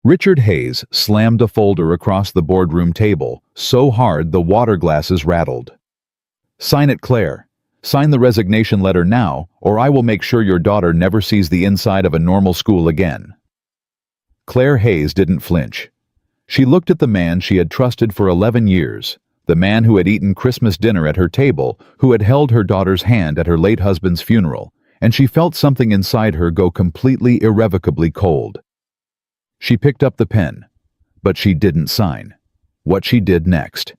Richard Hayes slammed a folder across the boardroom table so hard the water glasses rattled. "Sign it, Claire. Sign the resignation letter now, or I will make sure your daughter never sees the inside of a normal school again." Claire Hayes didn't flinch. She looked at the man she had trusted for 11 years, the man who had eaten Christmas dinner at her table, who had held her daughter's hand at her late husband's funeral, and she felt something inside her go completely irrevocably cold. She picked up the pen, but she didn't sign. What she did next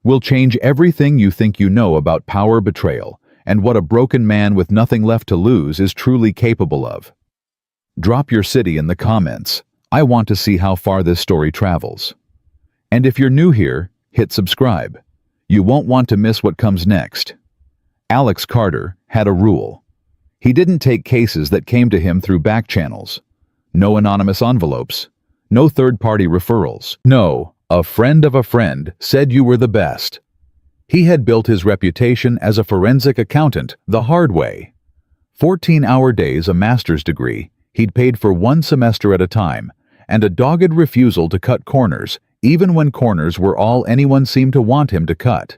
will change everything you think you know about power betrayal and what a broken man with nothing left to lose is truly capable of. Drop your city in the comments. I want to see how far this story travels. And if you're new here, hit subscribe. You won't want to miss what comes next. Alex Carter had a rule. He didn't take cases that came to him through back channels. No anonymous envelopes. No third-party referrals. No, a friend of a friend said you were the best. He had built his reputation as a forensic accountant the hard way. 14-hour days, a master's degree, he'd paid for one semester at a time, and a dogged refusal to cut corners, even when corners were all anyone seemed to want him to cut.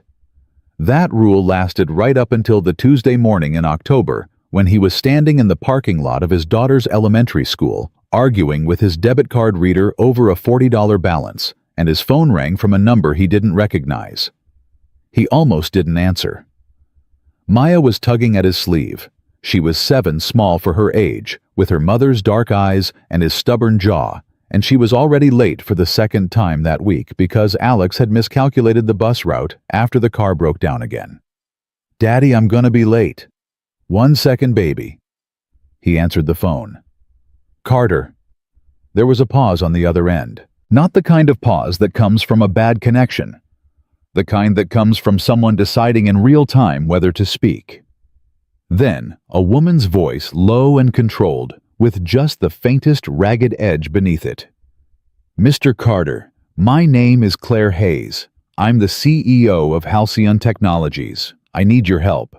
That rule lasted right up until the Tuesday morning in October, when he was standing in the parking lot of his daughter's elementary school, arguing with his debit card reader over a $40 balance, and his phone rang from a number he didn't recognize. He almost didn't answer. Maya was tugging at his sleeve. She was 7 small for her age, with her mother's dark eyes and his stubborn jaw, and she was already late for the second time that week because Alex had miscalculated the bus route after the car broke down again. "Daddy, I'm gonna be late." "1 second, baby." He answered the phone. "Carter." There was a pause on the other end. Not the kind of pause that comes from a bad connection. The kind that comes from someone deciding in real time whether to speak. Then, a woman's voice, low and controlled, with just the faintest ragged edge beneath it. "Mr. Carter, my name is Claire Hayes. I'm the CEO of Halcyon Technologies. I need your help."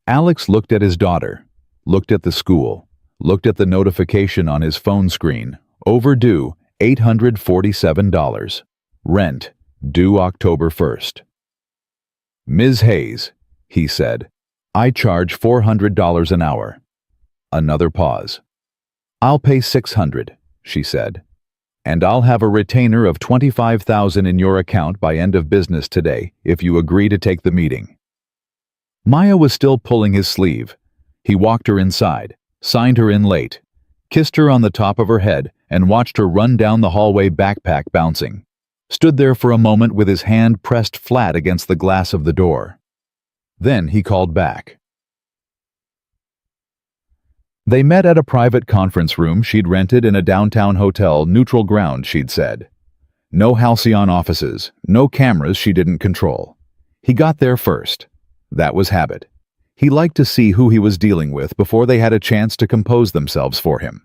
Alex looked at his daughter, looked at the school, looked at the notification on his phone screen. Overdue, $847. Rent, due October 1st. "Ms. Hayes," he said, "I charge $400 an hour." Another pause. "I'll pay $600, she said. "And I'll have a retainer of $25,000 in your account by end of business today if you agree to take the meeting." Maya was still pulling his sleeve. He walked her inside, signed her in late, kissed her on the top of her head, and watched her run down the hallway, backpack bouncing. Stood there for a moment with his hand pressed flat against the glass of the door. Then he called back. They met at a private conference room she'd rented in a downtown hotel, neutral ground, she'd said. No Halcyon offices, no cameras she didn't control. He got there first. That was habit. He liked to see who he was dealing with before they had a chance to compose themselves for him.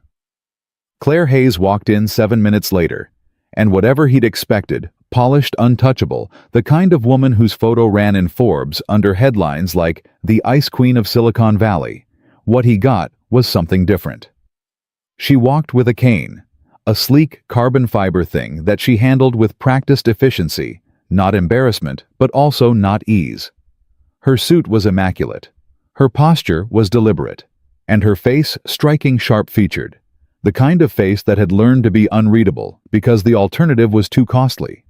Claire Hayes walked in 7 minutes later, and whatever he'd expected, polished, untouchable, the kind of woman whose photo ran in Forbes under headlines like "The Ice Queen of Silicon Valley," what he got was something different. She walked with a cane, a sleek carbon fiber thing that she handled with practiced efficiency, not embarrassment, but also not ease. Her suit was immaculate. Her posture was deliberate, and her face striking sharp-featured, the kind of face that had learned to be unreadable because the alternative was too costly.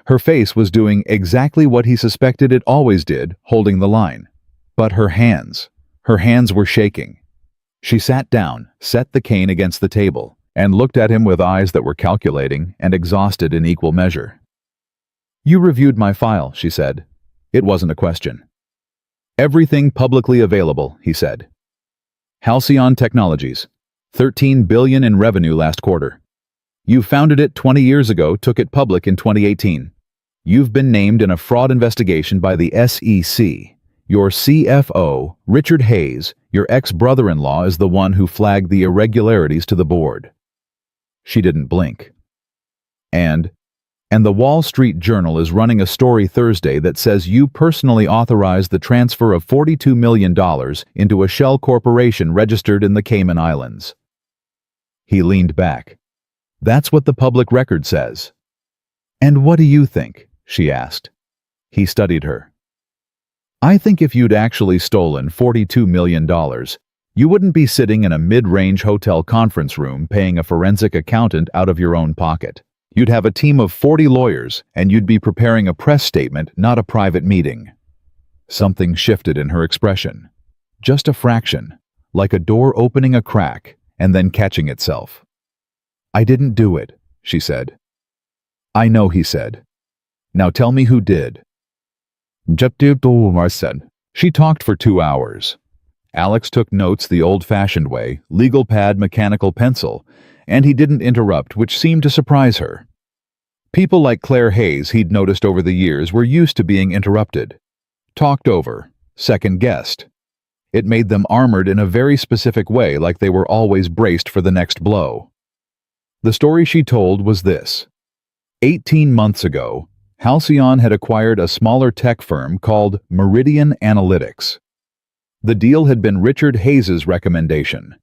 Her face was doing exactly what he suspected it always did, holding the line. But her hands were shaking. She sat down, set the cane against the table, and looked at him with eyes that were calculating and exhausted in equal measure. "You reviewed my file," she said. It wasn't a question. "Everything publicly available," he said. "Halcyon Technologies, $13 billion in revenue last quarter. You founded it 20 years ago, took it public in 2018. You've been named in a fraud investigation by the SEC. Your CFO, Richard Hayes, your ex-brother-in-law, is the one who flagged the irregularities to the board." She didn't blink. And the Wall Street Journal is running a story Thursday that says you personally authorized the transfer of $42 million into a shell corporation registered in the Cayman Islands. He leaned back. That's what the public record says. And what do you think? She asked. He studied her. I think if you'd actually stolen $42 million, you wouldn't be sitting in a mid-range hotel conference room paying a forensic accountant out of your own pocket. You'd have a team of 40 lawyers, and you'd be preparing a press statement, not a private meeting. Something shifted in her expression. Just a fraction, like a door opening a crack and then catching itself. I didn't do it, she said. I know, he said. Now tell me who did. Umar said. She talked for 2 hours. Alex took notes the old-fashioned way, legal pad, mechanical pencil, and he didn't interrupt, which seemed to surprise her. People like Claire Hayes he'd noticed over the years were used to being interrupted. Talked over, second-guessed. It made them armored in a very specific way, like they were always braced for the next blow. The story she told was this. 18 months ago, Halcyon had acquired a smaller tech firm called Meridian Analytics. The deal had been Richard Hayes' recommendation.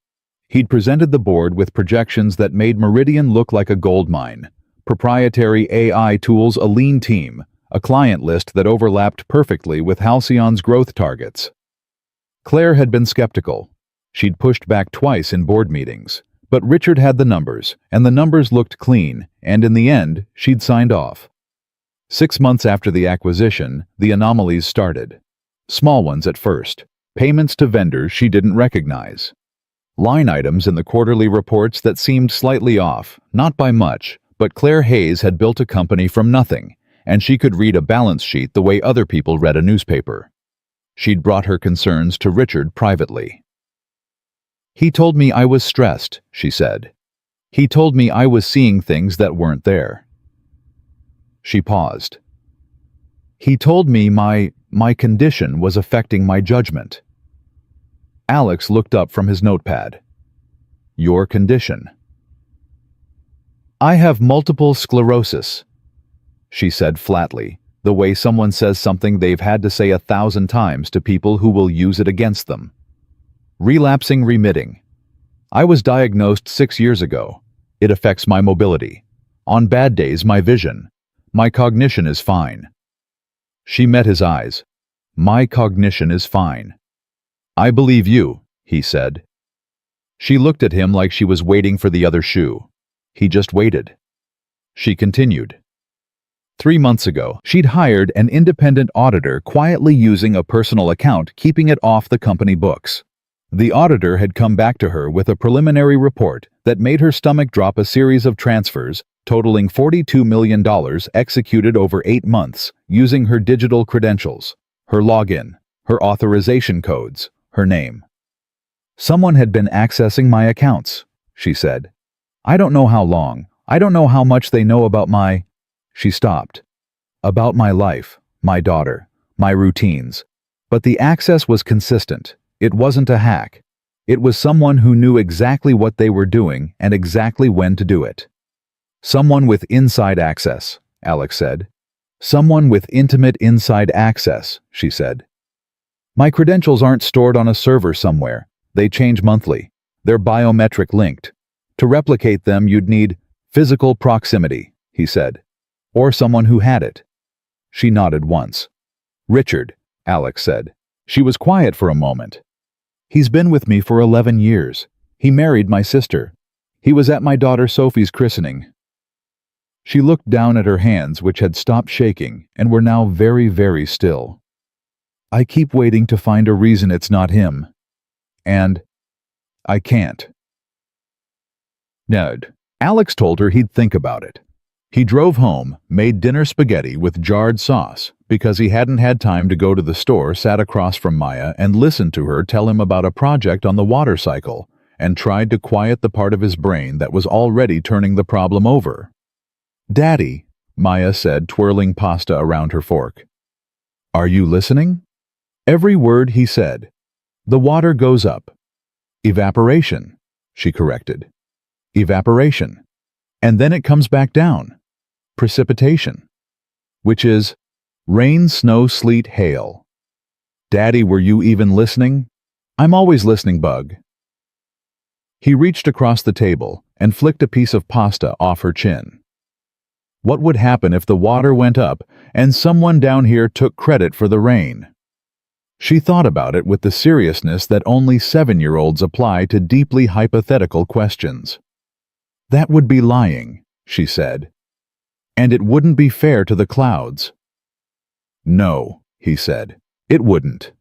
He'd presented the board with projections that made Meridian look like a gold mine, proprietary AI tools, a lean team, a client list that overlapped perfectly with Halcyon's growth targets. Claire had been skeptical. She'd pushed back twice in board meetings, but Richard had the numbers, and the numbers looked clean, and in the end, she'd signed off. 6 months after the acquisition, the anomalies started. Small ones at first. Payments to vendors she didn't recognize. Line items in the quarterly reports that seemed slightly off, not by much, but Claire Hayes had built a company from nothing, and she could read a balance sheet the way other people read a newspaper. She'd brought her concerns to Richard privately. He told me I was stressed, she said. He told me I was seeing things that weren't there. She paused. He told me my condition was affecting my judgment. Alex looked up from his notepad. Your condition? I have multiple sclerosis, she said flatly, the way someone says something they've had to say 1,000 times to people who will use it against them. Relapsing remitting. I was diagnosed 6 years ago. It affects my mobility. On bad days, my vision. My cognition is fine. She met his eyes. My cognition is fine. I believe you, he said. She looked at him like she was waiting for the other shoe. He just waited. She continued. 3 months ago, she'd hired an independent auditor quietly using a personal account, keeping it off the company books. The auditor had come back to her with a preliminary report that made her stomach drop. A series of transfers totaling $42 million executed over 8 months using her digital credentials, her login, her authorization codes, her name. Someone had been accessing my accounts, she said. I don't know how long. I don't know how much they know about my... She stopped. About my life, my daughter, my routines. But the access was consistent. It wasn't a hack. It was someone who knew exactly what they were doing and exactly when to do it. Someone with inside access, Alex said. Someone with intimate inside access, she said. My credentials aren't stored on a server somewhere. They change monthly. They're biometric linked. To replicate them, you'd need physical proximity, he said. Or someone who had it. She nodded once. Richard, Alex said. She was quiet for a moment. He's been with me for 11 years. He married my sister. He was at my daughter Sophie's christening. She looked down at her hands, which had stopped shaking and were now very, very still. I keep waiting to find a reason it's not him. And I can't. Ned. Alex told her he'd think about it. He drove home, made dinner spaghetti with jarred sauce, because he hadn't had time to go to the store, sat across from Maya and listened to her tell him about a project on the water cycle, and tried to quiet the part of his brain that was already turning the problem over. Daddy, Maya said, twirling pasta around her fork. Are you listening? Every word he said. The water goes up. Evaporation, she corrected. Evaporation. And then it comes back down. Precipitation. Which is rain, snow, sleet, hail. Daddy, were you even listening? I'm always listening, Bug. He reached across the table and flicked a piece of pasta off her chin. What would happen if the water went up and someone down here took credit for the rain? She thought about it with the seriousness that only 7-year-olds apply to deeply hypothetical questions. That would be lying, she said. And it wouldn't be fair to the clouds. No, he said, it wouldn't.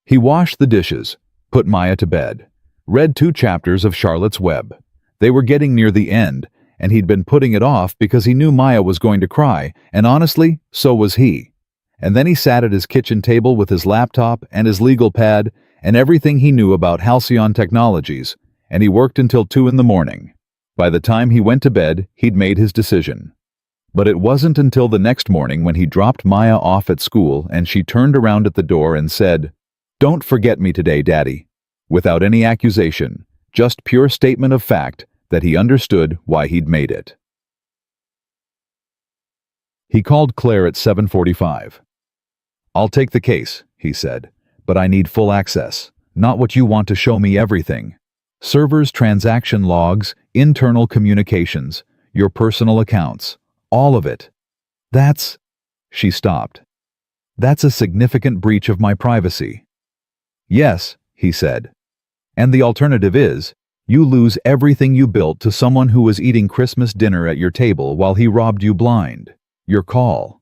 He washed the dishes, put Maya to bed, read 2 chapters of Charlotte's Web. They were getting near the end, and he'd been putting it off because he knew Maya was going to cry, and honestly, so was he. And then he sat at his kitchen table with his laptop and his legal pad and everything he knew about Halcyon Technologies, and he worked until 2 in the morning. By the time he went to bed, he'd made his decision. But it wasn't until the next morning when he dropped Maya off at school and she turned around at the door and said, "Don't forget me today, Daddy," without any accusation, just pure statement of fact, that he understood why he'd made it. He called Claire at 7:45. "I'll take the case," he said, "but I need full access, not what you want to show me everything. Servers, transaction logs, internal communications, your personal accounts, all of it. That's—" She stopped. "That's a significant breach of my privacy." "Yes," he said. "And the alternative is, you lose everything you built to someone who was eating Christmas dinner at your table while he robbed you blind. Your call."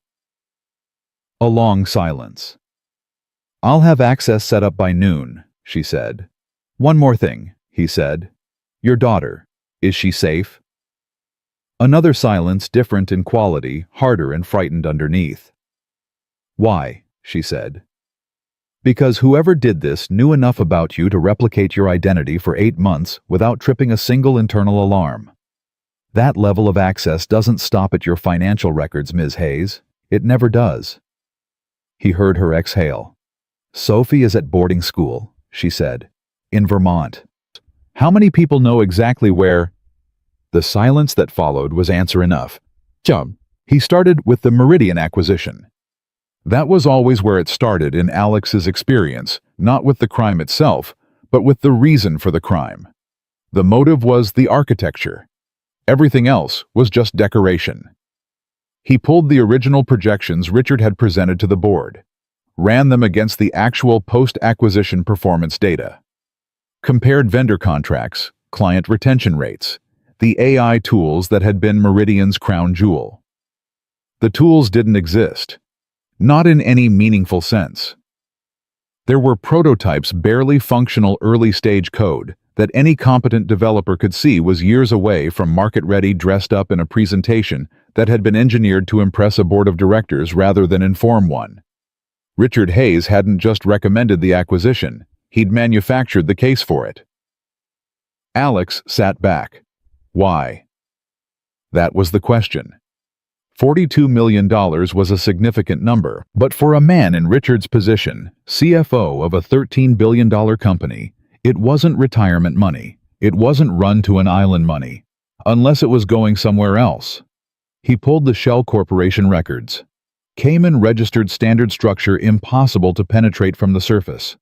A long silence. "I'll have access set up by noon," she said. "One more thing," he said. "Your daughter, is she safe?" Another silence, different in quality, harder and frightened underneath. "Why?" she said. "Because whoever did this knew enough about you to replicate your identity for 8 months without tripping a single internal alarm. That level of access doesn't stop at your financial records, Ms. Hayes. It never does." He heard her exhale. "Sophie is at boarding school," she said, "in Vermont. How many people know exactly where—" The silence that followed was answer enough. He started with the Meridian acquisition. That was always where it started in Alex's experience, not with the crime itself, but with the reason for the crime. The motive was the architecture. Everything else was just decoration. He pulled the original projections Richard had presented to the board, ran them against the actual post-acquisition performance data, compared vendor contracts, client retention rates, the AI tools that had been Meridian's crown jewel. The tools didn't exist. Not in any meaningful sense. There were prototypes, barely functional early-stage code that any competent developer could see was years away from market-ready, dressed up in a presentation that had been engineered to impress a board of directors rather than inform one. Richard Hayes hadn't just recommended the acquisition, he'd manufactured the case for it. Alex sat back. Why? That was the question. $42 million was a significant number, but for a man in Richard's position, CFO of a $13 billion company, it wasn't retirement money. It wasn't run-to-an-island money, unless it was going somewhere else. He pulled the Shell Corporation records. Cayman-registered standard structure impossible to penetrate from the surface.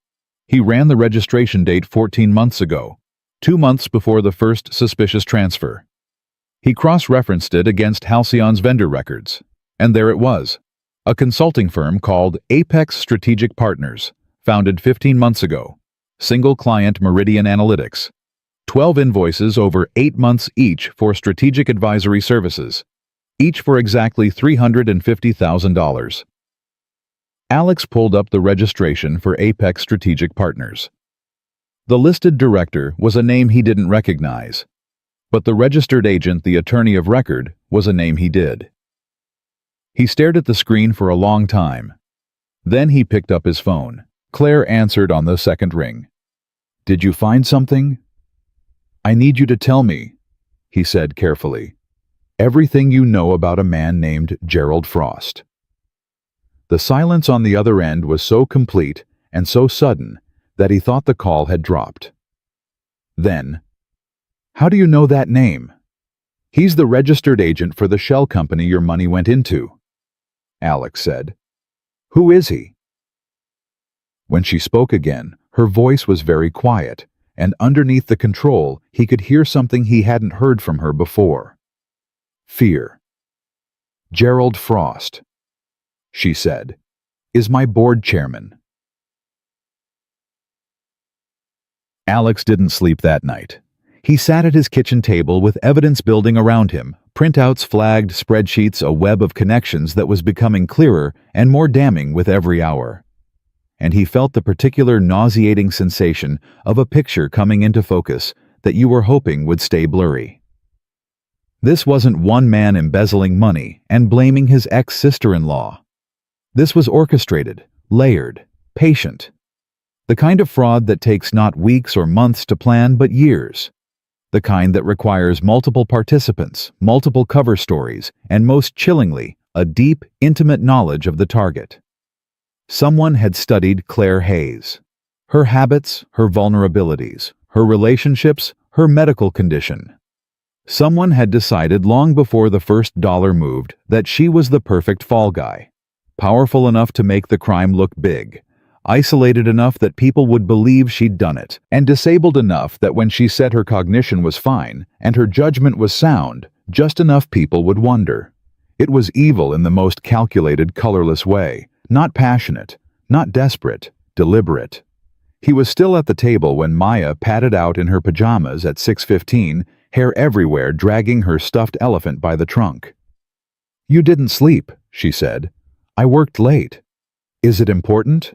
He ran the registration date 14 months ago, 2 months before the first suspicious transfer. He cross-referenced it against Halcyon's vendor records, and there it was, a consulting firm called Apex Strategic Partners, founded 15 months ago, single-client Meridian Analytics, 12 invoices over 8 months each for strategic advisory services, each for exactly $350,000. Alex pulled up the registration for Apex Strategic Partners. The listed director was a name he didn't recognize, but the registered agent, the attorney of record, was a name he did. He stared at the screen for a long time. Then he picked up his phone. Claire answered on the second ring. "Did you find something?" "I need you to tell me," he said carefully, "everything you know about a man named Gerald Frost." The silence on the other end was so complete and so sudden that he thought the call had dropped. Then, "How do you know that name?" "He's the registered agent for the shell company your money went into," Alex said. "Who is he?" When she spoke again, her voice was very quiet, and underneath the control, he could hear something he hadn't heard from her before. Fear. "Gerald Frost," she said, "is my board chairman." Alex didn't sleep that night. He sat at his kitchen table with evidence building around him, printouts flagged, spreadsheets, a web of connections that was becoming clearer and more damning with every hour. And he felt the particular nauseating sensation of a picture coming into focus that you were hoping would stay blurry. This wasn't one man embezzling money and blaming his ex-sister-in-law. This was orchestrated, layered, patient. The kind of fraud that takes not weeks or months to plan, but years. The kind that requires multiple participants, multiple cover stories, and most chillingly, a deep, intimate knowledge of the target. Someone had studied Claire Hayes. Her habits, her vulnerabilities, her relationships, her medical condition. Someone had decided long before the first dollar moved that she was the perfect fall guy. Powerful enough to make the crime look big. Isolated enough that people would believe she'd done it, and disabled enough that when she said her cognition was fine and her judgment was sound, just enough people would wonder. It was evil in the most calculated, colorless way, not passionate, not desperate, deliberate. He was still at the table when Maya padded out in her pajamas at 6:15, hair everywhere, dragging her stuffed elephant by the trunk. "You didn't sleep," she said. "I worked late. Is it important?"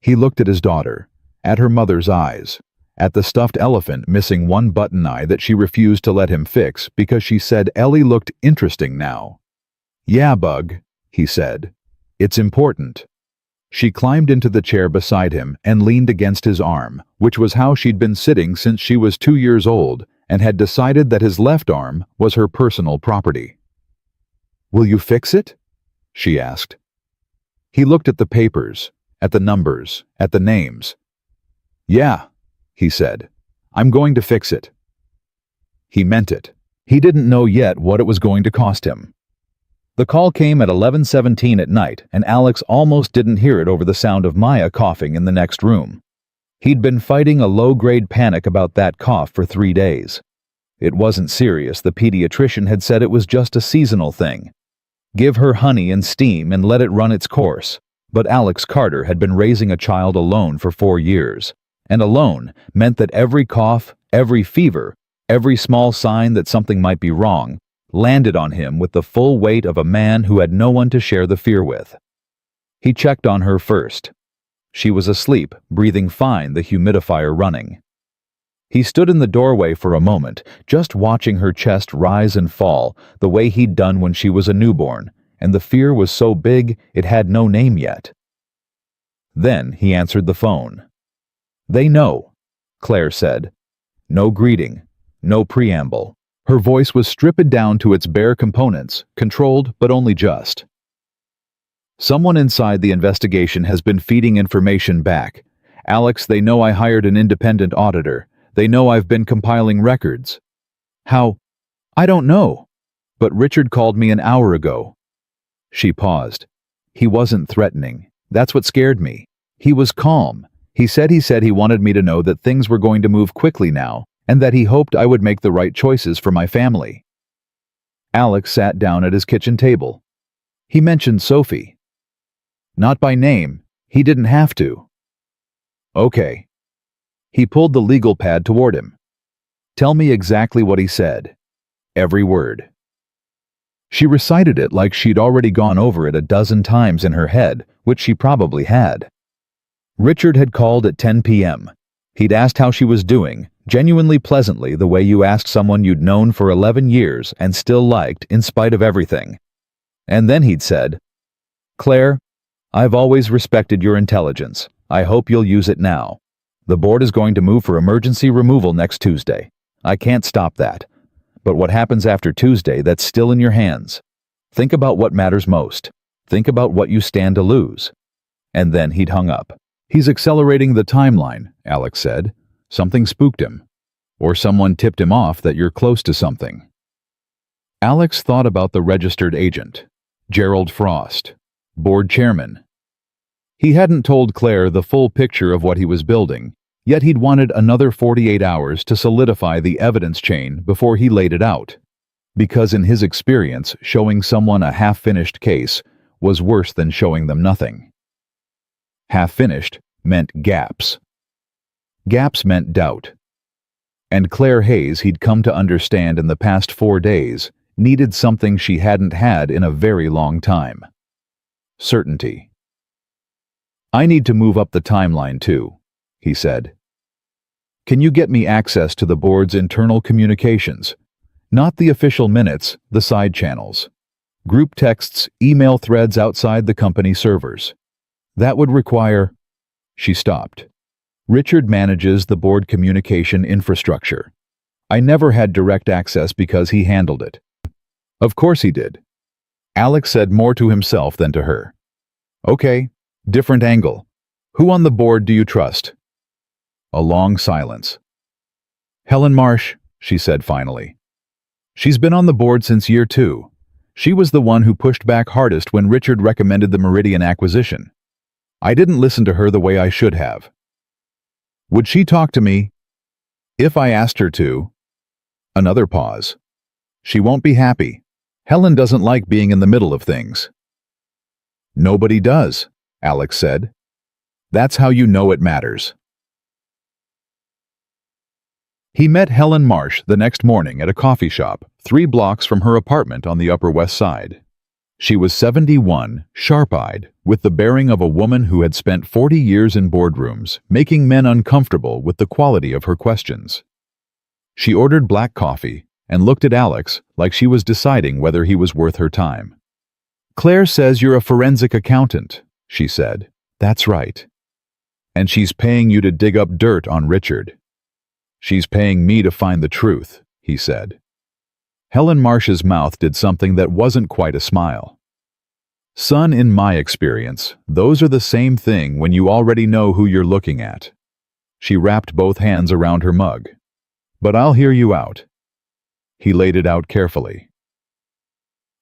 He looked at his daughter, at her mother's eyes, at the stuffed elephant missing one button eye that she refused to let him fix because she said Ellie looked interesting now. "Yeah, Bug," he said. "It's important." She climbed into the chair beside him and leaned against his arm, which was how she'd been sitting since she was 2 years old, and had decided that his left arm was her personal property. "Will you fix it?" she asked. He looked at the papers, at the numbers, at the names. "Yeah," he said. "I'm going to fix it." He meant it. He didn't know yet what it was going to cost him. The call came at 11:17 at night, and Alex almost didn't hear it over the sound of Maya coughing in the next room. He'd been fighting a low-grade panic about that cough for 3 days. It wasn't serious. The pediatrician had said it was just a seasonal thing. Give her honey and steam and let it run its course. But Alex Carter had been raising a child alone for 4 years. And alone meant that every cough, every fever, every small sign that something might be wrong, landed on him with the full weight of a man who had no one to share the fear with. He checked on her first. She was asleep, breathing fine, the humidifier running. He stood in the doorway for a moment, just watching her chest rise and fall, the way he'd done when she was a newborn, and the fear was so big it had no name yet. Then he answered the phone. "They know," Claire said. No greeting, no preamble. Her voice was stripped down to its bare components, controlled but only just. "Someone inside the investigation has been feeding information back. Alex, they know I hired an independent auditor. They know I've been compiling records." "How?" "I don't know. But Richard called me an hour ago." She paused. He wasn't threatening. That's what scared me. He was calm. He said he wanted me to know that things were going to move quickly now, and that he hoped I would make the right choices for my family. Alex sat down at his kitchen table. He mentioned Sophie. Not by name. He didn't have to. "Okay." He pulled the legal pad toward him. "Tell me exactly what he said. Every word." She recited it like she'd already gone over it a dozen times in her head, which she probably had. Richard had called at 10 p.m. He'd asked how she was doing, genuinely pleasantly, the way you asked someone you'd known for 11 years and still liked in spite of everything. And then he'd said, "Claire, I've always respected your intelligence. I hope you'll use it now. The board is going to move for emergency removal next Tuesday. I can't stop that. But what happens after Tuesday, that's still in your hands. Think about what matters most. Think about what you stand to lose." And then he'd hung up. "He's accelerating the timeline," Alex said. "Something spooked him. Or someone tipped him off that you're close to something." Alex thought about the registered agent, Gerald Frost, board chairman. He hadn't told Claire the full picture of what he was building, Yet he'd wanted another 48 hours to solidify the evidence chain before he laid it out. Because in his experience, showing someone a half-finished case was worse than showing them nothing. Half-finished meant gaps. Gaps meant doubt. And Claire Hayes, he'd come to understand in the past 4 days, needed something she hadn't had in a very long time. Certainty. "I need to move up the timeline too," he said. "Can you get me access to the board's internal communications? Not the official minutes, the side channels. Group texts, email threads outside the company servers. That would require—" She stopped. "Richard manages the board communication infrastructure. I never had direct access because he handled it." "Of course he did." Alex said more to himself than to her. "Okay, different angle. Who on the board do you trust?" A long silence. "Helen Marsh," she said finally. "She's been on the board since year 2. She was the one who pushed back hardest when Richard recommended the Meridian acquisition. I didn't listen to her the way I should have." "Would she talk to me?" "If I asked her to." Another pause. "She won't be happy. Helen doesn't like being in the middle of things." "Nobody does," Alex said. "That's how you know it matters." He met Helen Marsh the next morning at a coffee shop 3 blocks from her apartment on the Upper West Side. She was 71, sharp-eyed, with the bearing of a woman who had spent 40 years in boardrooms, making men uncomfortable with the quality of her questions. She ordered black coffee and looked at Alex like she was deciding whether he was worth her time. "Claire says you're a forensic accountant," she said. "That's right. And she's paying you to dig up dirt on Richard." "She's paying me to find the truth," he said. Helen Marsh's mouth did something that wasn't quite a smile. "Son, in my experience, those are the same thing when you already know who you're looking at." She wrapped both hands around her mug. "But I'll hear you out." He laid it out carefully.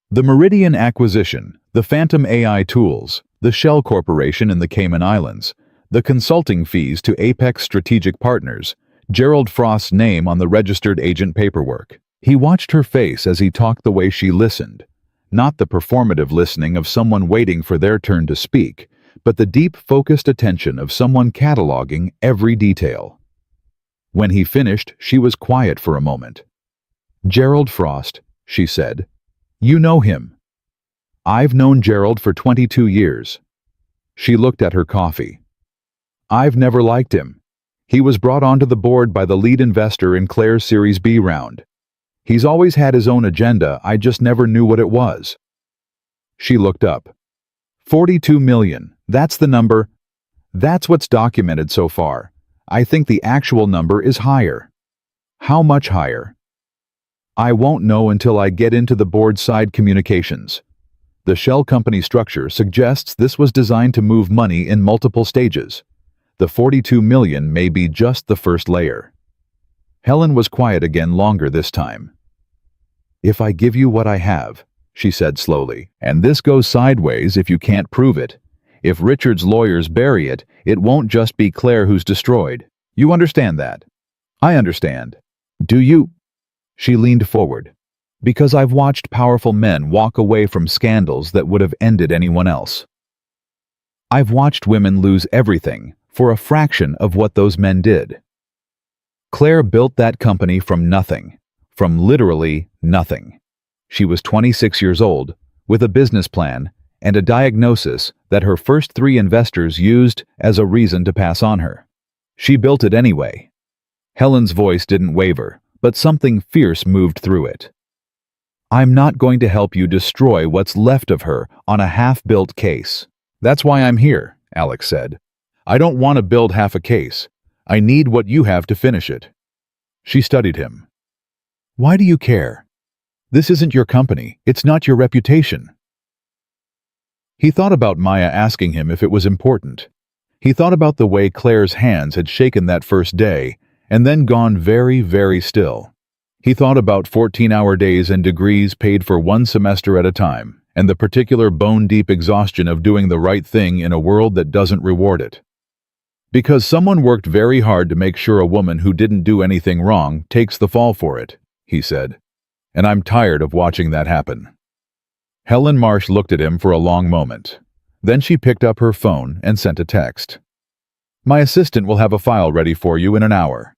The Meridian acquisition, the Phantom AI tools, the Shell Corporation in the Cayman Islands, the consulting fees to Apex Strategic Partners, Gerald Frost's name on the registered agent paperwork. He watched her face as he talked the way she listened, not the performative listening of someone waiting for their turn to speak, but the deep, focused attention of someone cataloging every detail. When he finished, she was quiet for a moment. "Gerald Frost," she said. "You know him." "I've known Gerald for 22 years. She looked at her coffee. "I've never liked him. He was brought onto the board by the lead investor in Claire's Series B round. He's always had his own agenda, I just never knew what it was." She looked up. 42 million, that's the number. That's what's documented so far. I think the actual number is higher. How much higher? I won't know until I get into the board side communications. The shell company structure suggests this was designed to move money in multiple stages. The 42 million may be just the first layer. Helen was quiet again longer this time. "If I give you what I have," she said slowly, "and this goes sideways if you can't prove it, if Richard's lawyers bury it, it won't just be Claire who's destroyed. You understand that?" "I understand." "Do you?" She leaned forward. "Because I've watched powerful men walk away from scandals that would have ended anyone else. I've watched women lose everything for a fraction of what those men did. Claire built that company from nothing, from literally nothing. She was 26 years old, with a business plan and a diagnosis that her first 3 investors used as a reason to pass on her. She built it anyway." Helen's voice didn't waver, but something fierce moved through it. "I'm not going to help you destroy what's left of her on a half-built case. That's why I'm here," Alex said. "I don't want to build half a case. I need what you have to finish it." She studied him. "Why do you care? This isn't your company. It's not your reputation." He thought about Maya asking him if it was important. He thought about the way Claire's hands had shaken that first day and then gone very, very still. He thought about 14-hour days and degrees paid for 1 semester at a time, and the particular bone-deep exhaustion of doing the right thing in a world that doesn't reward it. Because someone worked very hard to make sure a woman who didn't do anything wrong takes the fall for it, he said. And I'm tired of watching that happen. Helen Marsh looked at him for a long moment. Then she picked up her phone and sent a text. My assistant will have a file ready for you in an hour.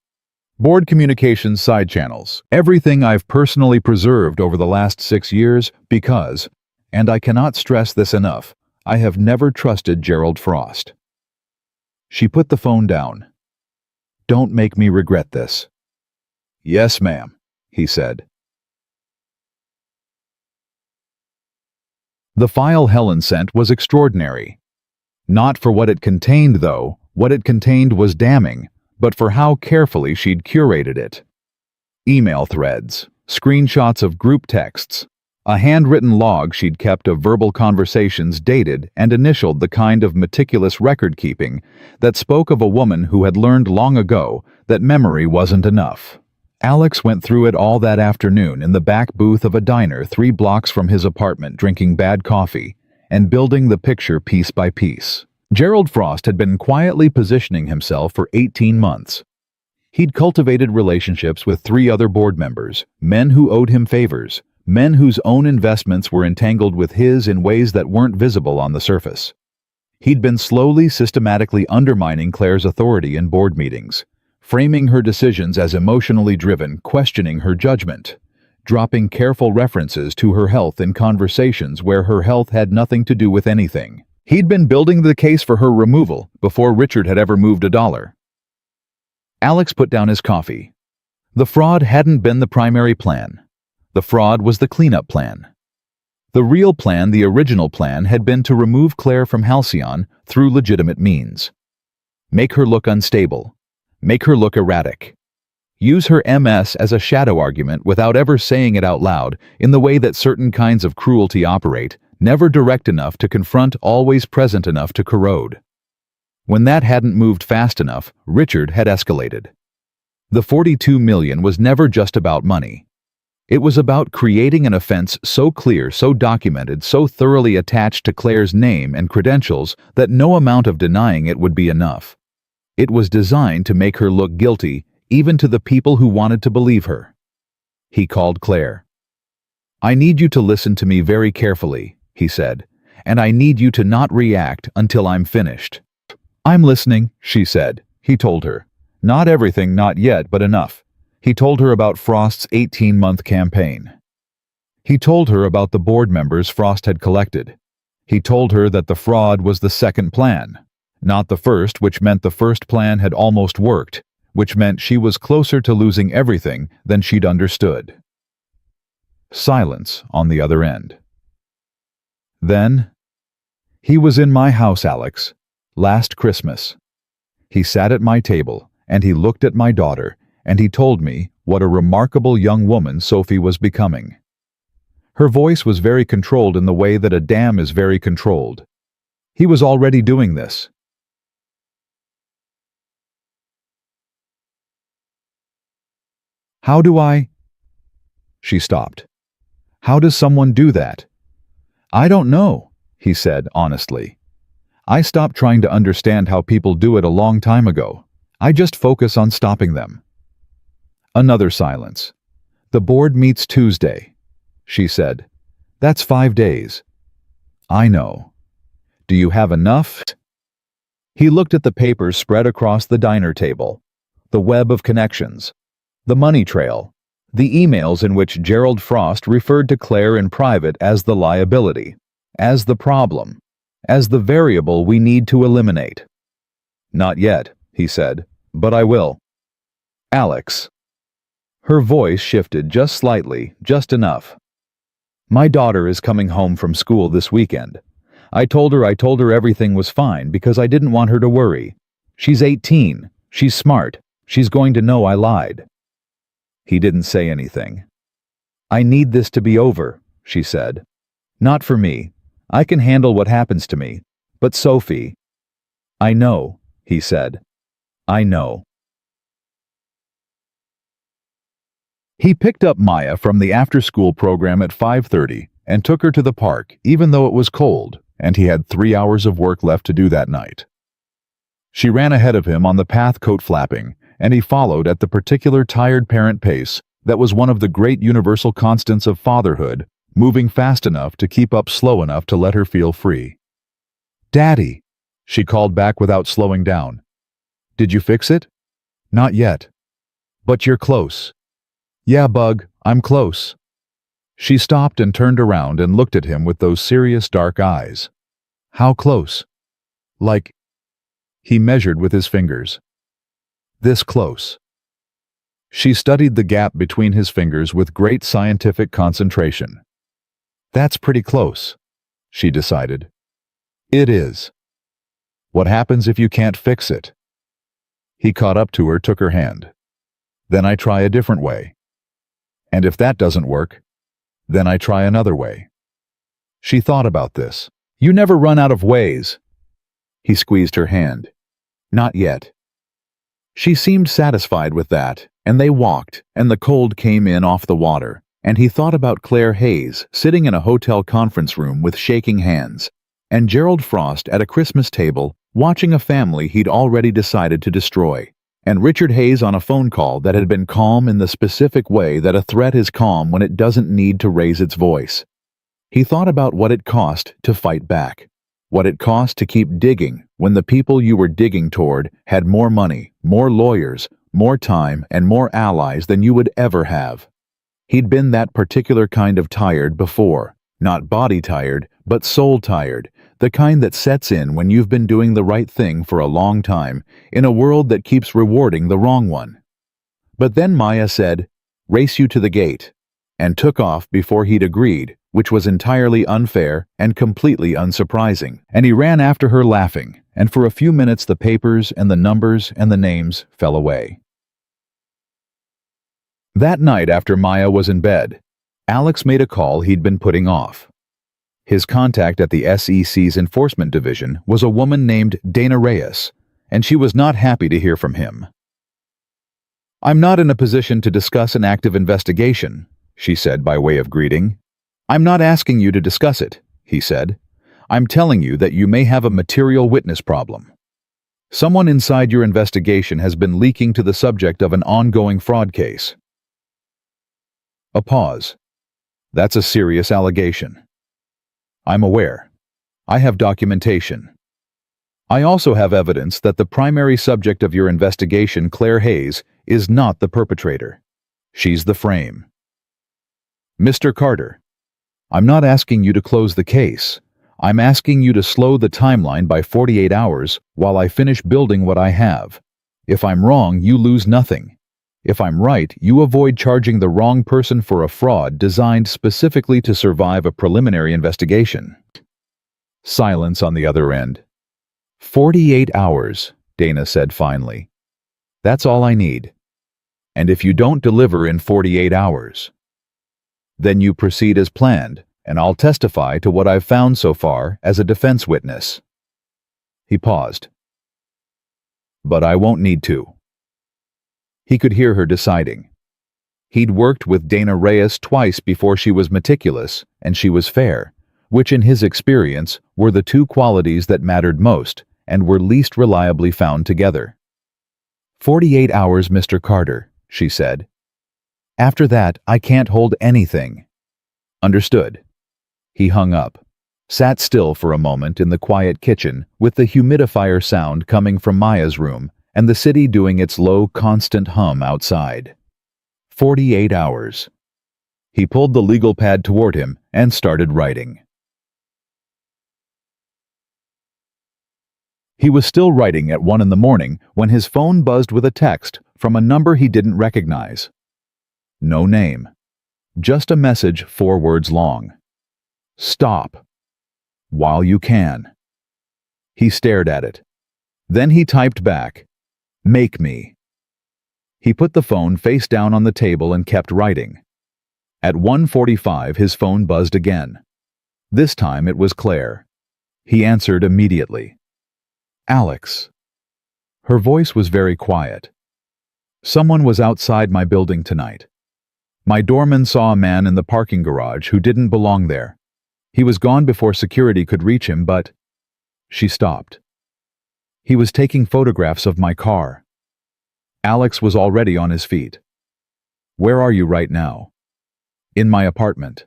Board communications side channels. Everything I've personally preserved over the last 6 years because, and I cannot stress this enough, I have never trusted Gerald Frost. She put the phone down. Don't make me regret this. Yes, ma'am, he said. The file Helen sent was extraordinary. Not for what it contained, though. What it contained was damning, but for how carefully she'd curated it. Email threads, screenshots of group texts, a handwritten log she'd kept of verbal conversations dated and initialed the kind of meticulous record-keeping that spoke of a woman who had learned long ago that memory wasn't enough. Alex went through it all that afternoon in the back booth of a diner 3 blocks from his apartment, drinking bad coffee and building the picture piece by piece. Gerald Frost had been quietly positioning himself for 18 months. He'd cultivated relationships with 3 other board members, men who owed him favors, men whose own investments were entangled with his in ways that weren't visible on the surface. He'd been slowly, systematically undermining Claire's authority in board meetings, framing her decisions as emotionally driven, questioning her judgment, dropping careful references to her health in conversations where her health had nothing to do with anything. He'd been building the case for her removal before Richard had ever moved $1. Alex put down his coffee. The fraud hadn't been the primary plan. The fraud was the cleanup plan. The real plan, the original plan, had been to remove Claire from Halcyon through legitimate means. Make her look unstable. Make her look erratic. Use her MS as a shadow argument without ever saying it out loud, in the way that certain kinds of cruelty operate, never direct enough to confront, always present enough to corrode. When that hadn't moved fast enough, Richard had escalated. The $42 million was never just about money. It was about creating an offense so clear, so documented, so thoroughly attached to Claire's name and credentials that no amount of denying it would be enough. It was designed to make her look guilty, even to the people who wanted to believe her. He called Claire. I need you to listen to me very carefully, he said, and I need you to not react until I'm finished. I'm listening, she said. He told her. Not everything, not yet, but enough. He told her about Frost's 18-month campaign. He told her about the board members Frost had collected. He told her that the fraud was the second plan, not the first, which meant the first plan had almost worked, which meant she was closer to losing everything than she'd understood. Silence on the other end. Then, he was in my house, Alex, last Christmas. He sat at my table, and he looked at my daughter, and he told me what a remarkable young woman Sophie was becoming. Her voice was very controlled in the way that a dam is very controlled. He was already doing this. How do I? She stopped. How does someone do that? I don't know, he said honestly. I stopped trying to understand how people do it a long time ago. I just focus on stopping them. Another silence. The board meets Tuesday, she said. That's 5 days. I know. Do you have enough? He looked at the papers spread across the diner table, the web of connections, the money trail, the emails in which Gerald Frost referred to Claire in private as the liability, as the problem, as the variable we need to eliminate. Not yet, he said, but I will. Alex. Her voice shifted just slightly, just enough. My daughter is coming home from school this weekend. I told her everything was fine because I didn't want her to worry. She's 18. She's smart. She's going to know I lied. He didn't say anything. I need this to be over, she said. Not for me. I can handle what happens to me. But Sophie. I know, he said. I know. He picked up Maya from the after-school program at 5:30 and took her to the park, even though it was cold, and he had 3 hours of work left to do that night. She ran ahead of him on the path, coat flapping, and he followed at the particular tired parent pace that was one of the great universal constants of fatherhood, moving fast enough to keep up, slow enough to let her feel free. "Daddy," she called back without slowing down. "Did you fix it?" "Not yet." "But you're close." "Yeah, Bug, I'm close." She stopped and turned around and looked at him with those serious dark eyes. "How close?" "Like..." He measured with his fingers. "This close." She studied the gap between his fingers with great scientific concentration. "That's pretty close," she decided. "It is." "What happens if you can't fix it?" He caught up to her, took her hand. "Then I try a different way. And if that doesn't work, then I try another way." She thought about this. "You never run out of ways." He squeezed her hand. "Not yet." She seemed satisfied with that, and they walked, and the cold came in off the water, and he thought about Claire Hayes sitting in a hotel conference room with shaking hands, and Gerald Frost at a Christmas table watching a family he'd already decided to destroy, and Richard Hayes on a phone call that had been calm in the specific way that a threat is calm when it doesn't need to raise its voice. He thought about what it cost to fight back, what it cost to keep digging when the people you were digging toward had more money, more lawyers, more time, and more allies than you would ever have. He'd been that particular kind of tired before, not body tired, but soul tired, the kind that sets in when you've been doing the right thing for a long time in a world that keeps rewarding the wrong one. But then Maya said, "Race you to the gate," and took off before he'd agreed, which was entirely unfair and completely unsurprising. And he ran after her laughing, and for a few minutes the papers and the numbers and the names fell away. That night after Maya was in bed, Alex made a call he'd been putting off. His contact at the SEC's enforcement division was a woman named Dana Reyes, and she was not happy to hear from him. "I'm not in a position to discuss an active investigation," she said by way of greeting. "I'm not asking you to discuss it," he said. "I'm telling you that you may have a material witness problem. Someone inside your investigation has been leaking to the subject of an ongoing fraud case." A pause. "That's a serious allegation." "I'm aware. I have documentation. I also have evidence that the primary subject of your investigation, Claire Hayes, is not the perpetrator. She's the frame." "Mr. Carter, I'm not asking you to close the case. I'm asking you to slow the timeline by 48 hours while I finish building what I have. If I'm wrong, you lose nothing. If I'm right, you avoid charging the wrong person for a fraud designed specifically to survive a preliminary investigation." Silence on the other end. 48 hours, Dana said finally. "That's all I need. And if you don't deliver in 48 hours, then you proceed as planned, and I'll testify to what I've found so far as a defense witness." He paused. "But I won't need to." He could hear her deciding. He'd worked with Dana Reyes twice before she was meticulous and she was fair, which in his experience were the two qualities that mattered most and were least reliably found together. 48 hours, Mr. Carter," she said. "After that, I can't hold anything." "Understood." He hung up, sat still for a moment in the quiet kitchen with the humidifier sound coming from Maya's room and the city doing its low, constant hum outside. 48 hours. He pulled the legal pad toward him and started writing. He was still writing at 1 a.m. when his phone buzzed with a text from a number he didn't recognize. No name. Just a message 4 words long. "Stop. While you can." He stared at it. Then he typed back, "Make me." He put the phone face down on the table and kept writing. At 1:45 his phone buzzed again. This time it was Claire. He answered immediately. "Alex." Her voice was very quiet. "Someone was outside my building tonight. My doorman saw a man in the parking garage who didn't belong there. He was gone before security could reach him, but..." She stopped. He was taking photographs of my car. Alex was already on his feet. Where are you right now? In my apartment.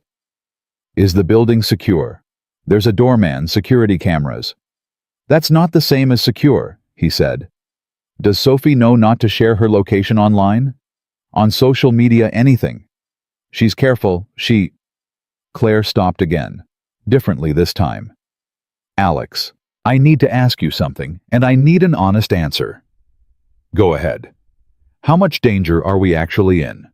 Is the building secure? There's a doorman, security cameras. That's not the same as secure, he said. Does Sophie know not to share her location online? On social media, anything? She's careful, Claire stopped again, differently this time. Alex, I need to ask you something, and I need an honest answer. Go ahead. How much danger are we actually in?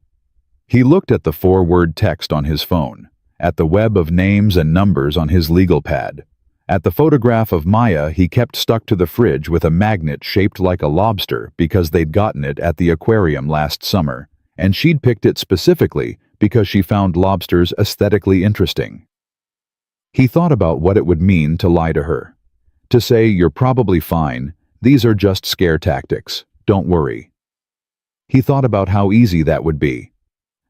He looked at the 4-word text on his phone, at the web of names and numbers on his legal pad, at the photograph of Maya he kept stuck to the fridge with a magnet shaped like a lobster because they'd gotten it at the aquarium last summer, and she'd picked it specifically because she found lobsters aesthetically interesting. He thought about what it would mean to lie to her. To say, "You're probably fine, these are just scare tactics, don't worry." He thought about how easy that would be,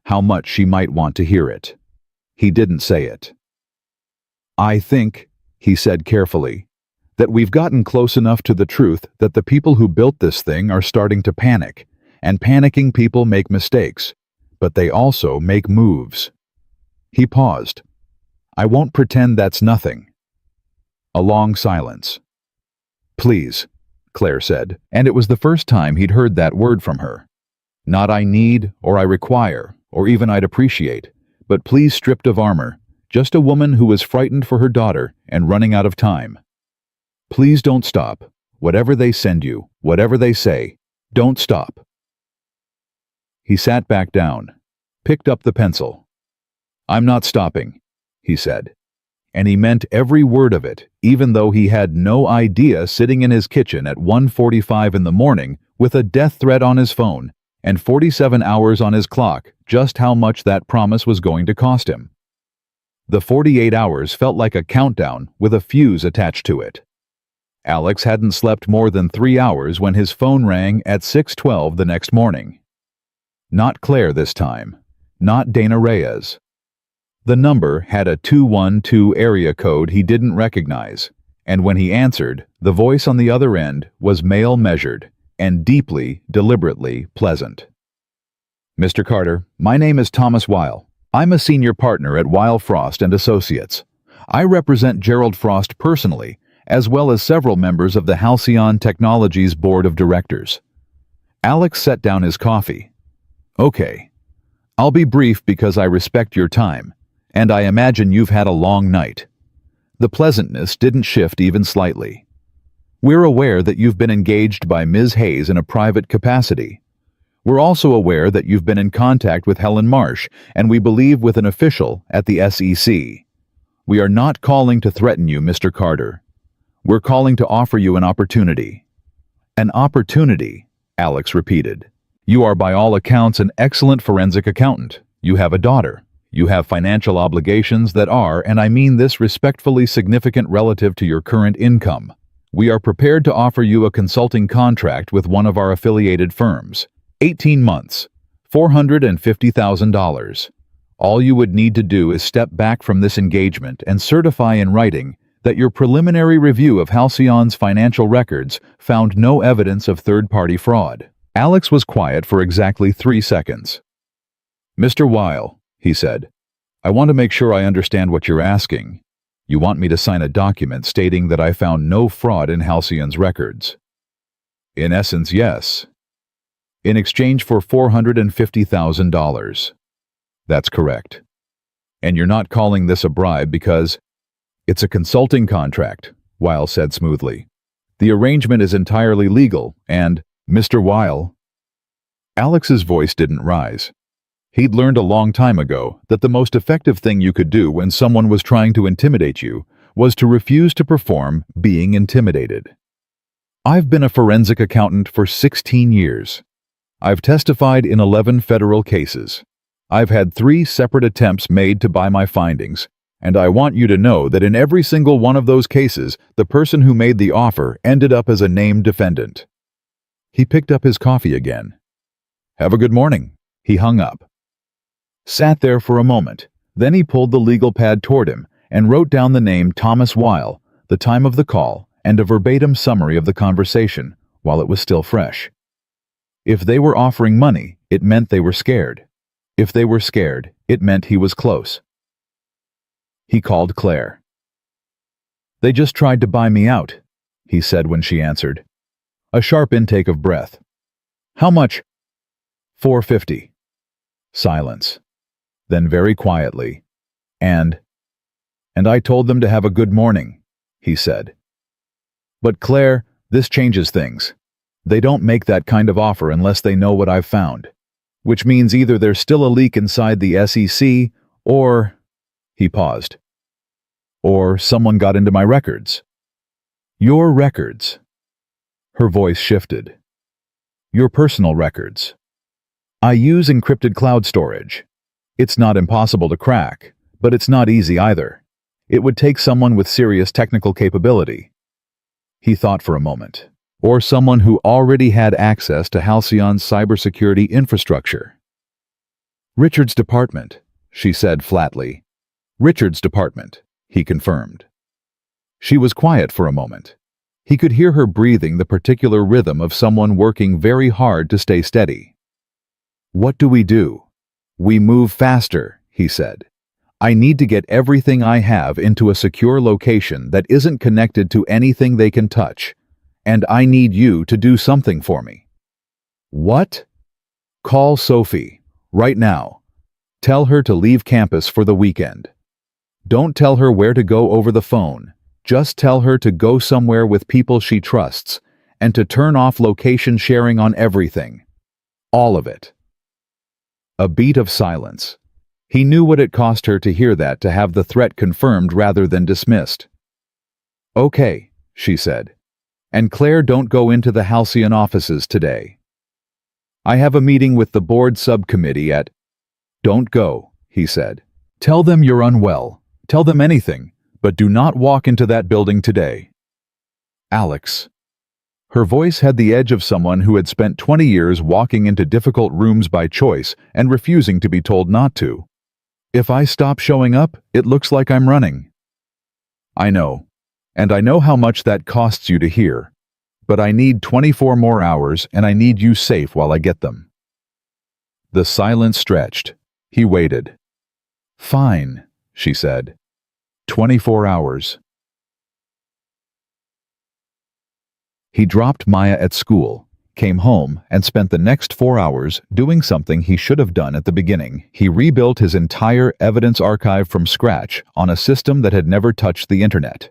how much she might want to hear it. He didn't say it. I think, he said carefully, that we've gotten close enough to the truth that the people who built this thing are starting to panic, and panicking people make mistakes, but they also make moves. He paused. I won't pretend that's nothing. A long silence. Please, Claire said, and it was the first time he'd heard that word from her. Not I need, or I require, or even I'd appreciate, but please stripped of armor, just a woman who was frightened for her daughter and running out of time. Please don't stop. Whatever they send you, whatever they say, don't stop. He sat back down, picked up the pencil. I'm not stopping, he said. And he meant every word of it, even though he had no idea sitting in his kitchen at 1:45 in the morning with a death threat on his phone and 47 hours on his clock, just how much that promise was going to cost him. The 48 hours felt like a countdown with a fuse attached to it. Alex hadn't slept more than 3 hours when his phone rang at 6:12 the next morning. Not Claire this time, not Dana Reyes. The number had a 212 area code he didn't recognize, and when he answered, the voice on the other end was male-measured and deeply, deliberately pleasant. Mr. Carter, my name is Thomas Weil. I'm a senior partner at Weil Frost and Associates. I represent Gerald Frost personally, as well as several members of the Halcyon Technologies Board of Directors. Alex set down his coffee. Okay. I'll be brief because I respect your time, and I imagine you've had a long night. The pleasantness didn't shift even slightly. We're aware that you've been engaged by Ms. Hayes in a private capacity. We're also aware that you've been in contact with Helen Marsh, and we believe with an official at the SEC. We are not calling to threaten you, Mr. Carter. We're calling to offer you an opportunity. An opportunity, Alex repeated. You are by all accounts an excellent forensic accountant. You have a daughter. You have financial obligations that are, and I mean this respectfully, significant relative to your current income. We are prepared to offer you a consulting contract with one of our affiliated firms. 18 months, $450,000. All you would need to do is step back from this engagement and certify in writing that your preliminary review of Halcyon's financial records found no evidence of third-party fraud. Alex was quiet for exactly 3 seconds. Mr. Weil, he said, I want to make sure I understand what you're asking. You want me to sign a document stating that I found no fraud in Halcyon's records? In essence, yes. In exchange for $450,000. That's correct. And you're not calling this a bribe because it's a consulting contract, Weil said smoothly. The arrangement is entirely legal, and, Mr. Weil... Alex's voice didn't rise. He'd learned a long time ago that the most effective thing you could do when someone was trying to intimidate you was to refuse to perform being intimidated. I've been a forensic accountant for 16 years. I've testified in 11 federal cases. I've had 3 separate attempts made to buy my findings, and I want you to know that in every single one of those cases, the person who made the offer ended up as a named defendant. He picked up his coffee again. Have a good morning. He hung up. Sat there for a moment. Then he pulled the legal pad toward him and wrote down the name Thomas Weil, the time of the call, and a verbatim summary of the conversation while it was still fresh. If they were offering money, it meant they were scared. If they were scared, it meant he was close. He called Claire. "They just tried to buy me out," he said when she answered. A sharp intake of breath. "How much?" "$450. Silence. Then very quietly, And I told them to have a good morning," he said. "But Claire, this changes things. They don't make that kind of offer unless they know what I've found. Which means either there's still a leak inside the SEC, or—" He paused. "Or someone got into my records." "Your records." Her voice shifted. "Your personal records. I use encrypted cloud storage. It's not impossible to crack, but it's not easy either. It would take someone with serious technical capability." He thought for a moment. "Or someone who already had access to Halcyon's cybersecurity infrastructure." "Richard's department," she said flatly. "Richard's department," he confirmed. She was quiet for a moment. He could hear her breathing the particular rhythm of someone working very hard to stay steady. "What do? We move faster," he said. "I need to get everything I have into a secure location that isn't connected to anything they can touch. And I need you to do something for me." "What?" "Call Sophie, right now. Tell her to leave campus for the weekend. Don't tell her where to go over the phone. Just tell her to go somewhere with people she trusts, and to turn off location sharing on everything. All of it." A beat of silence. He knew what it cost her to hear that, to have the threat confirmed rather than dismissed. "Okay," she said. "And Claire, don't go into the Halcyon offices today. I have a meeting with the board subcommittee at—" "Don't go," he said. "Tell them you're unwell. Tell them anything, but do not walk into that building today." "Alex." Her voice had the edge of someone who had spent 20 years walking into difficult rooms by choice and refusing to be told not to. "If I stop showing up, it looks like I'm running." "I know. And I know how much that costs you to hear. But I need 24 more hours, and I need you safe while I get them." The silence stretched. He waited. "Fine," she said. 24 hours. He dropped Maya at school, came home, and spent the next 4 hours doing something he should have done at the beginning. He rebuilt his entire evidence archive from scratch on a system that had never touched the internet.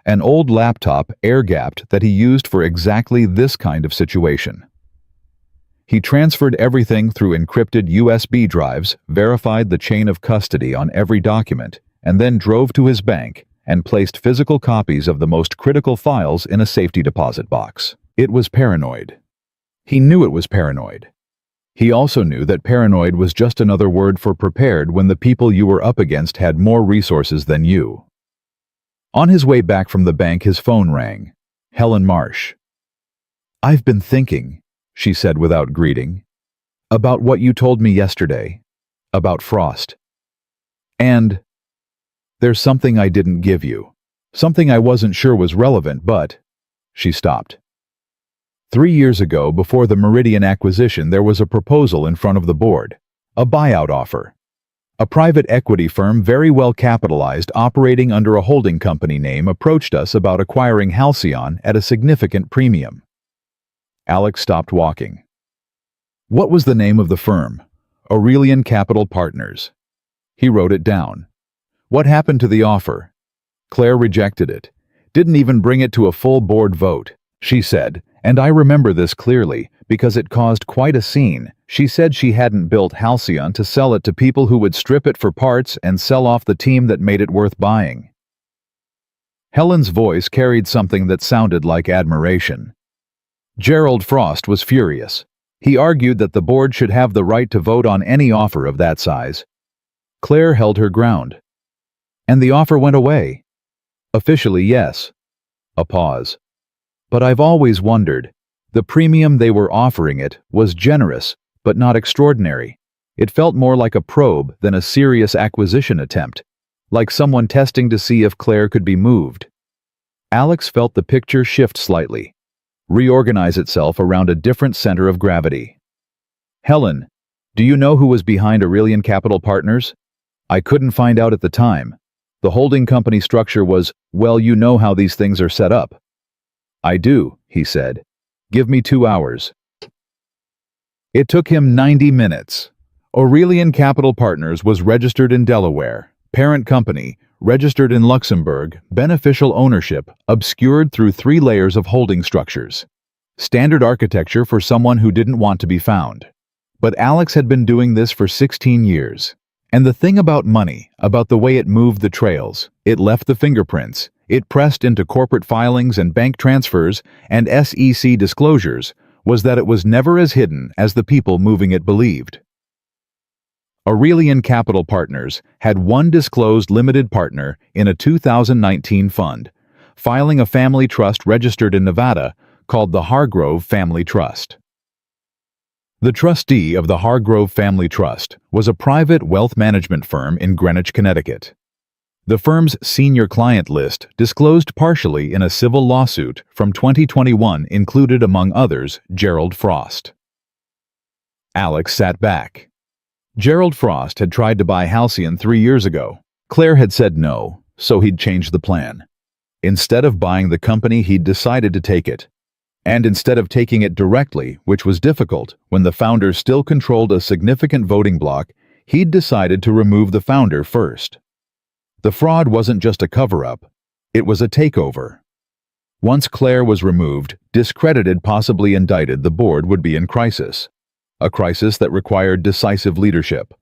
An old laptop, air-gapped, that he used for exactly this kind of situation. He transferred everything through encrypted USB drives, verified the chain of custody on every document, and then drove to his bank and placed physical copies of the most critical files in a safety deposit box. It was paranoid. He knew it was paranoid. He also knew that paranoid was just another word for prepared when the people you were up against had more resources than you. On his way back from the bank, his phone rang. Helen Marsh. "I've been thinking," she said without greeting, "about what you told me yesterday, about Frost. And there's something I didn't give you, something I wasn't sure was relevant, but—" She stopped. 3 years ago, before the Meridian acquisition, there was a proposal in front of the board, a buyout offer. A private equity firm, very well capitalized, operating under a holding company name, approached us about acquiring Halcyon at a significant premium. Alex stopped walking. What was the name of the firm? Aurelian Capital Partners. He wrote it down. What happened to the offer? Claire rejected it. Didn't even bring it to a full board vote, she said, and I remember this clearly because it caused quite a scene. She said she hadn't built Halcyon to sell it to people who would strip it for parts and sell off the team that made it worth buying. Helen's voice carried something that sounded like admiration. Gerald Frost was furious. He argued that the board should have the right to vote on any offer of that size. Claire held her ground. And the offer went away. Officially, yes. A pause. But I've always wondered. The premium they were offering it was generous, but not extraordinary. It felt more like a probe than a serious acquisition attempt, like someone testing to see if Claire could be moved. Alex felt the picture shift slightly, reorganize itself around a different center of gravity. Helen, do you know who was behind Aurelian Capital Partners? I couldn't find out at the time. The holding company structure was, well, you know how these things are set up. I do, he said. Give me 2 hours. It took him 90 minutes. Aurelian Capital Partners was registered in Delaware, parent company, registered in Luxembourg, beneficial ownership, obscured through 3 layers of holding structures. Standard architecture for someone who didn't want to be found. But Alex had been doing this for 16 years. And the thing about money, about the way it moved the trails, it left the fingerprints, it pressed into corporate filings and bank transfers and SEC disclosures, was that it was never as hidden as the people moving it believed. Aurelian Capital Partners had one disclosed limited partner in a 2019 fund, filing a family trust registered in Nevada called the Hargrove Family Trust. The trustee of the Hargrove Family Trust was a private wealth management firm in Greenwich, Connecticut. The firm's senior client list, disclosed partially in a civil lawsuit from 2021, included, among others, Gerald Frost. Alex sat back. Gerald Frost had tried to buy Halcyon 3 years ago. Claire had said no, so he'd changed the plan. Instead of buying the company, he'd decided to take it. And instead of taking it directly, which was difficult when the founder still controlled a significant voting bloc, he'd decided to remove the founder first. The fraud wasn't just a cover-up, it was a takeover. Once Claire was removed, discredited, possibly indicted, the board would be in crisis. A crisis that required decisive leadership.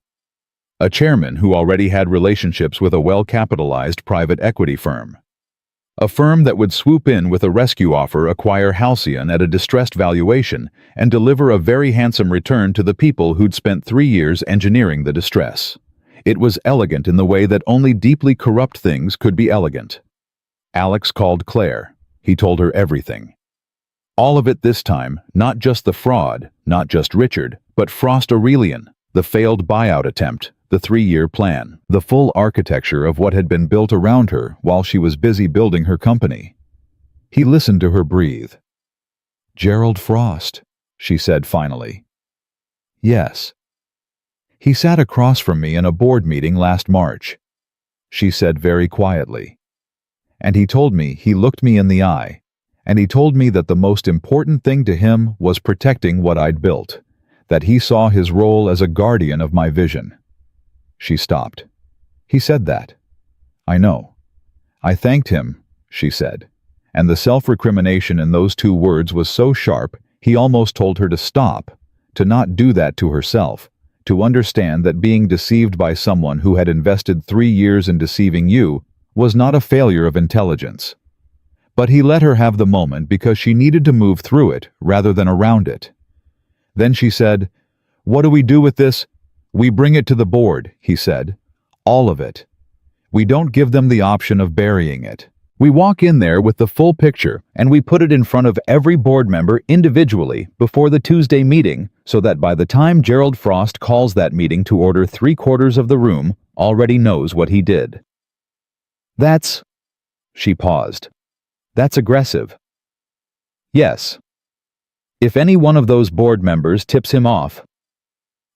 A chairman who already had relationships with a well-capitalized private equity firm. A firm that would swoop in with a rescue offer, acquire Halcyon at a distressed valuation, and deliver a very handsome return to the people who'd spent 3 years engineering the distress. It was elegant in the way that only deeply corrupt things could be elegant. Alex called Claire. He told her everything. All of it this time, not just the fraud, not just Richard, but Frost Aurelian, the failed buyout attempt, the 3-year plan, the full architecture of what had been built around her while she was busy building her company. He listened to her breathe. Gerald Frost, she said finally. Yes. He sat across from me in a board meeting last March, she said very quietly. And he told me, he looked me in the eye, and he told me that the most important thing to him was protecting what I'd built, that he saw his role as a guardian of my vision. She stopped. He said that. I know. I thanked him, she said, and the self-recrimination in those 2 words was so sharp he almost told her to stop, to not do that to herself, to understand that being deceived by someone who had invested 3 years in deceiving you was not a failure of intelligence. But he let her have the moment because she needed to move through it rather than around it. Then she said, "What do we do with this?" "We bring it to the board," he said. "All of it. We don't give them the option of burying it. We walk in there with the full picture and we put it in front of every board member individually before the Tuesday meeting so that by the time Gerald Frost calls that meeting to order, 3/4 of the room already knows what he did." That's... She paused. That's aggressive. Yes. If any one of those board members tips him off,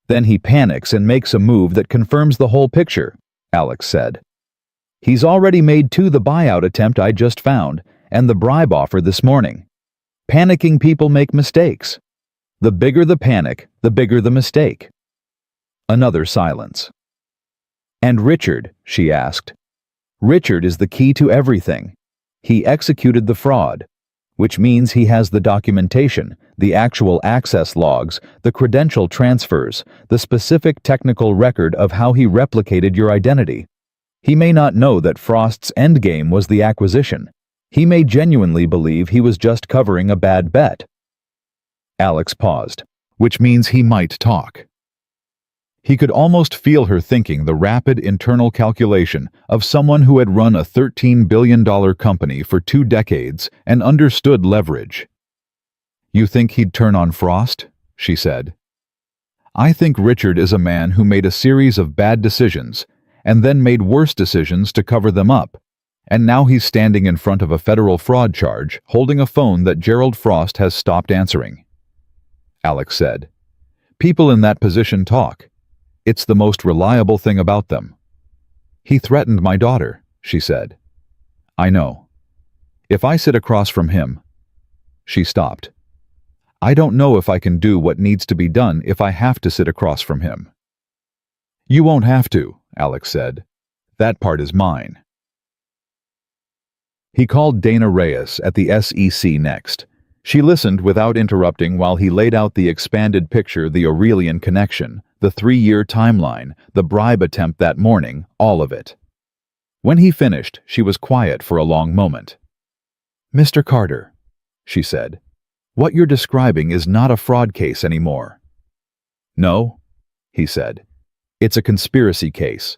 then he panics and makes a move that confirms the whole picture, Alex said. He's already made 2 the buyout attempt I just found, and the bribe offer this morning. Panicking people make mistakes. The bigger the panic, the bigger the mistake. Another silence. And Richard, she asked. Richard is the key to everything. He executed the fraud, which means he has the documentation, the actual access logs, the credential transfers, the specific technical record of how he replicated your identity. He may not know that Frost's endgame was the acquisition. He may genuinely believe he was just covering a bad bet. Alex paused, which means he might talk. He could almost feel her thinking the rapid internal calculation of someone who had run a $13 billion company for 2 decades and understood leverage. "You think he'd turn on Frost?" she said. "I think Richard is a man who made a series of bad decisions and then made worse decisions to cover them up, And now he's standing in front of a federal fraud charge, holding a phone that Gerald Frost has stopped answering. Alex said, "People in that position talk. It's the most reliable thing about them." "He threatened my daughter," she said. "I know. If I sit across from him—" She stopped. "I don't know if I can do what needs to be done if I have to sit across from him." "You won't have to," Alex said. "That part is mine." He called Dana Reyes at the SEC next. She listened without interrupting while he laid out the expanded picture, the Aurelian connection, the 3-year timeline, the bribe attempt that morning, all of it. When he finished, she was quiet for a long moment. "Mr. Carter," she said, "what you're describing is not a fraud case anymore." "No," he said. "It's a conspiracy case.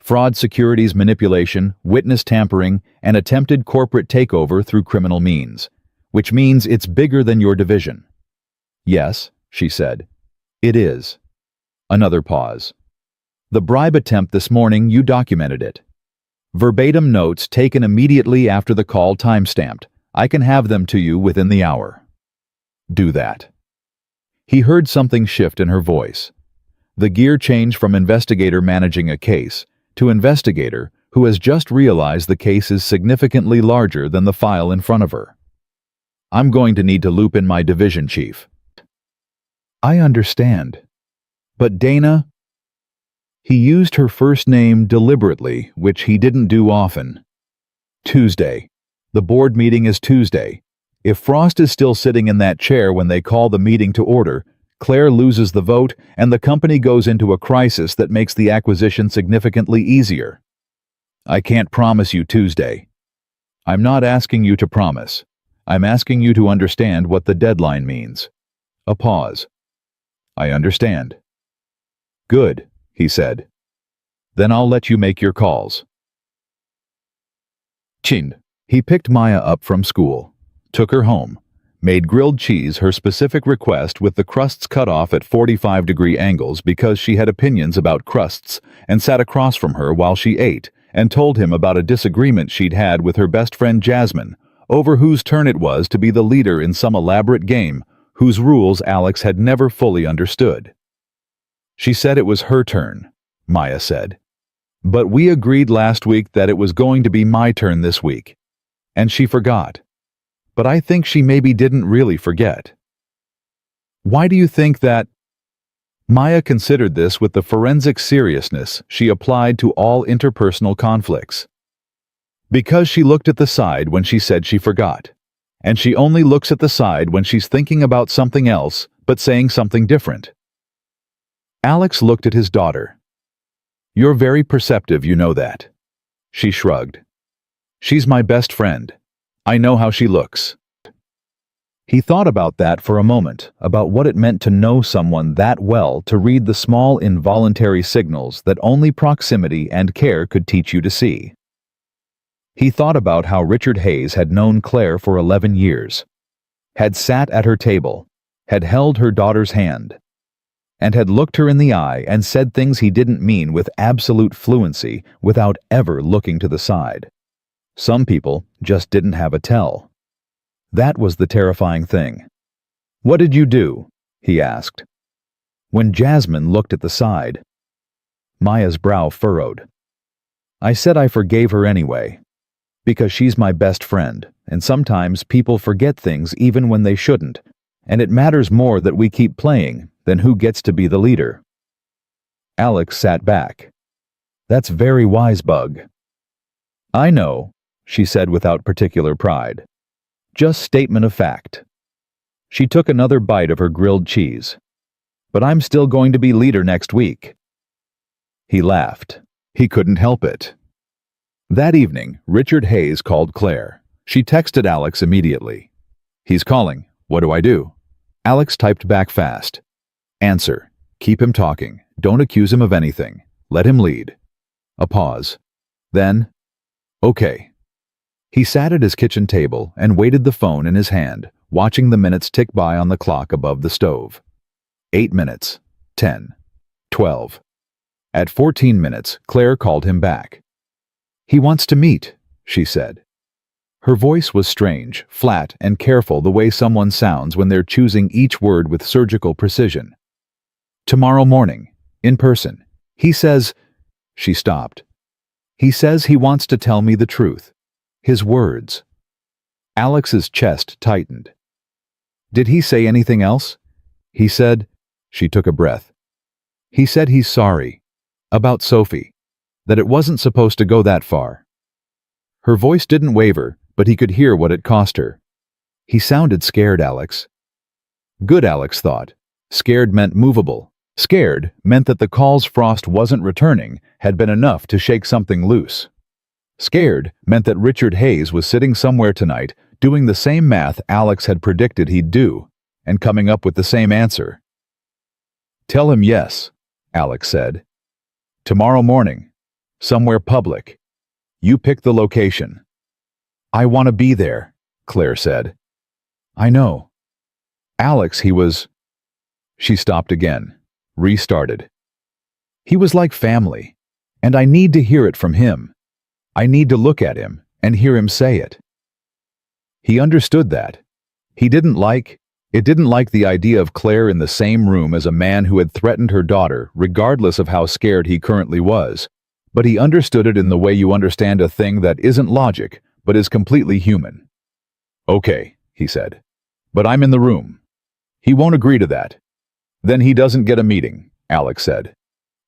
Fraud, securities manipulation, witness tampering, and attempted corporate takeover through criminal means, which means it's bigger than your division." "Yes," she said. "It is." Another pause. "The bribe attempt this morning, you documented it. Verbatim notes taken immediately after the call, timestamped. I can have them to you within the hour." "Do that." He heard something shift in her voice. The gear change from investigator managing a case to investigator who has just realized the case is significantly larger than the file in front of her. "I'm going to need to loop in my division chief." "I understand. But Dana—" He used her first name deliberately, which he didn't do often. "Tuesday. The board meeting is Tuesday. If Frost is still sitting in that chair when they call the meeting to order, Claire loses the vote and the company goes into a crisis that makes the acquisition significantly easier. I can't promise you Tuesday. I'm not asking you to promise. I'm asking you to understand what the deadline means." A pause. "I understand." "Good," he said. "Then I'll let you make your calls." Chin. He picked Maya up from school, took her home, made grilled cheese her specific request with the crusts cut off at 45-degree angles because she had opinions about crusts, and sat across from her while she ate and told him about a disagreement she'd had with her best friend Jasmine over whose turn it was to be the leader in some elaborate game whose rules Alex had never fully understood. "She said it was her turn," Maya said. "But we agreed last week that it was going to be my turn this week. And she forgot. But I think she maybe didn't really forget." "Why do you think that—" Maya considered this with the forensic seriousness she applied to all interpersonal conflicts. "Because she looked at the side when she said she forgot. And she only looks at the side when she's thinking about something else, but saying something different." Alex looked at his daughter. "You're very perceptive, you know that." She shrugged. "She's my best friend. I know how she looks." He thought about that for a moment, about what it meant to know someone that well, to read the small involuntary signals that only proximity and care could teach you to see. He thought about how Richard Hayes had known Claire for 11 years, had sat at her table, had held her daughter's hand, and had looked her in the eye and said things he didn't mean with absolute fluency without ever looking to the side. Some people just didn't have a tell. That was the terrifying thing. "What did you do?" he asked. When Jasmine looked at the side, Maya's brow furrowed. "I said I forgave her anyway. Because she's my best friend, and sometimes people forget things even when they shouldn't, and it matters more that we keep playing than who gets to be the leader." Alex sat back. "That's very wise, Bug." "I know," she said without particular pride. "Just statement of fact." She took another bite of her grilled cheese. "But I'm still going to be leader next week." He laughed. He couldn't help it. That evening, Richard Hayes called Claire. She texted Alex immediately. "He's calling. What do I do?" Alex typed back fast. "Answer. Keep him talking. Don't accuse him of anything. Let him lead." A pause. Then, "Okay." He sat at his kitchen table and weighted the phone in his hand, watching the minutes tick by on the clock above the stove. 8 minutes. 10. 12. At 14 minutes, Claire called him back. "He wants to meet," she said. Her voice was strange, flat, and careful, the way someone sounds when they're choosing each word with surgical precision. Tomorrow morning, in person. He says... She stopped. He says he wants to tell me the truth. His words. Alex's chest tightened. Did he say anything else? He said... She took a breath. He said he's sorry. About Sophie. That it wasn't supposed to go that far. Her voice didn't waver, but he could hear what it cost her. He sounded scared, Alex. Good, Alex thought. Scared meant movable. Scared meant that the calls Frost wasn't returning had been enough to shake something loose. Scared meant that Richard Hayes was sitting somewhere tonight doing the same math Alex had predicted he'd do, and coming up with the same answer. Tell him yes, Alex said. Tomorrow morning. Somewhere public. You pick the location. I want to be there, Claire said. I know. Alex, he was... She stopped again, restarted. He was like family, and I need to hear it from him. I need to look at him and hear him say it. He understood that. It didn't like the idea of Claire in the same room as a man who had threatened her daughter, regardless of how scared he currently was. But he understood it in the way you understand a thing that isn't logic, but is completely human. Okay, he said. But I'm in the room. He won't agree to that. Then he doesn't get a meeting, Alex said.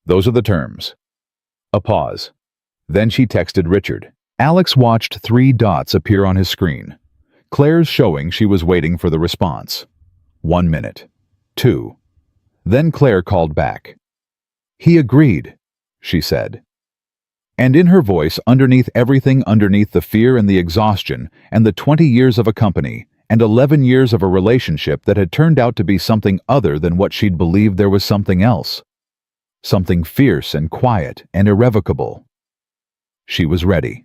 Those are the terms. A pause. Then she texted Richard. Alex watched 3 dots appear on his screen. Claire's showing she was waiting for the response. 1 minute. 2. Then Claire called back. He agreed, she said. And in her voice, underneath everything, underneath the fear and the exhaustion and the 20 years of a company and 11 years of a relationship that had turned out to be something other than what she'd believed, there was something else. Something fierce and quiet and irrevocable. She was ready.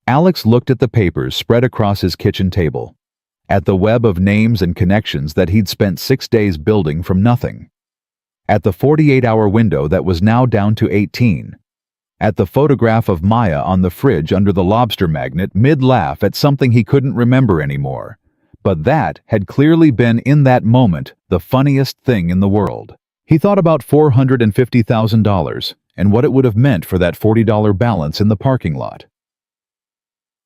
Alex looked at the papers spread across his kitchen table, at the web of names and connections that he'd spent 6 days building from nothing, at the 48-hour window that was now down to 18, at the photograph of Maya on the fridge under the lobster magnet, mid-laugh at something he couldn't remember anymore. But that had clearly been, in that moment, the funniest thing in the world. He thought about $450,000 and what it would have meant for that $40 balance in the parking lot.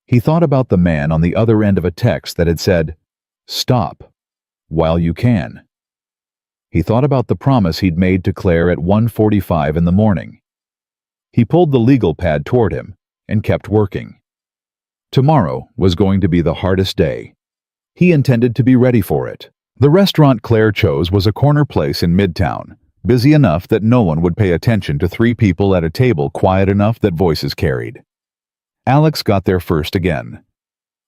He thought about the man on the other end of a text that had said, "Stop, while you can." He thought about the promise he'd made to Claire at 1:45 in the morning. He pulled the legal pad toward him and kept working. Tomorrow was going to be the hardest day. He intended to be ready for it. The restaurant Claire chose was a corner place in Midtown, busy enough that no one would pay attention to 3 people at a table quiet enough that voices carried. Alex got there first again.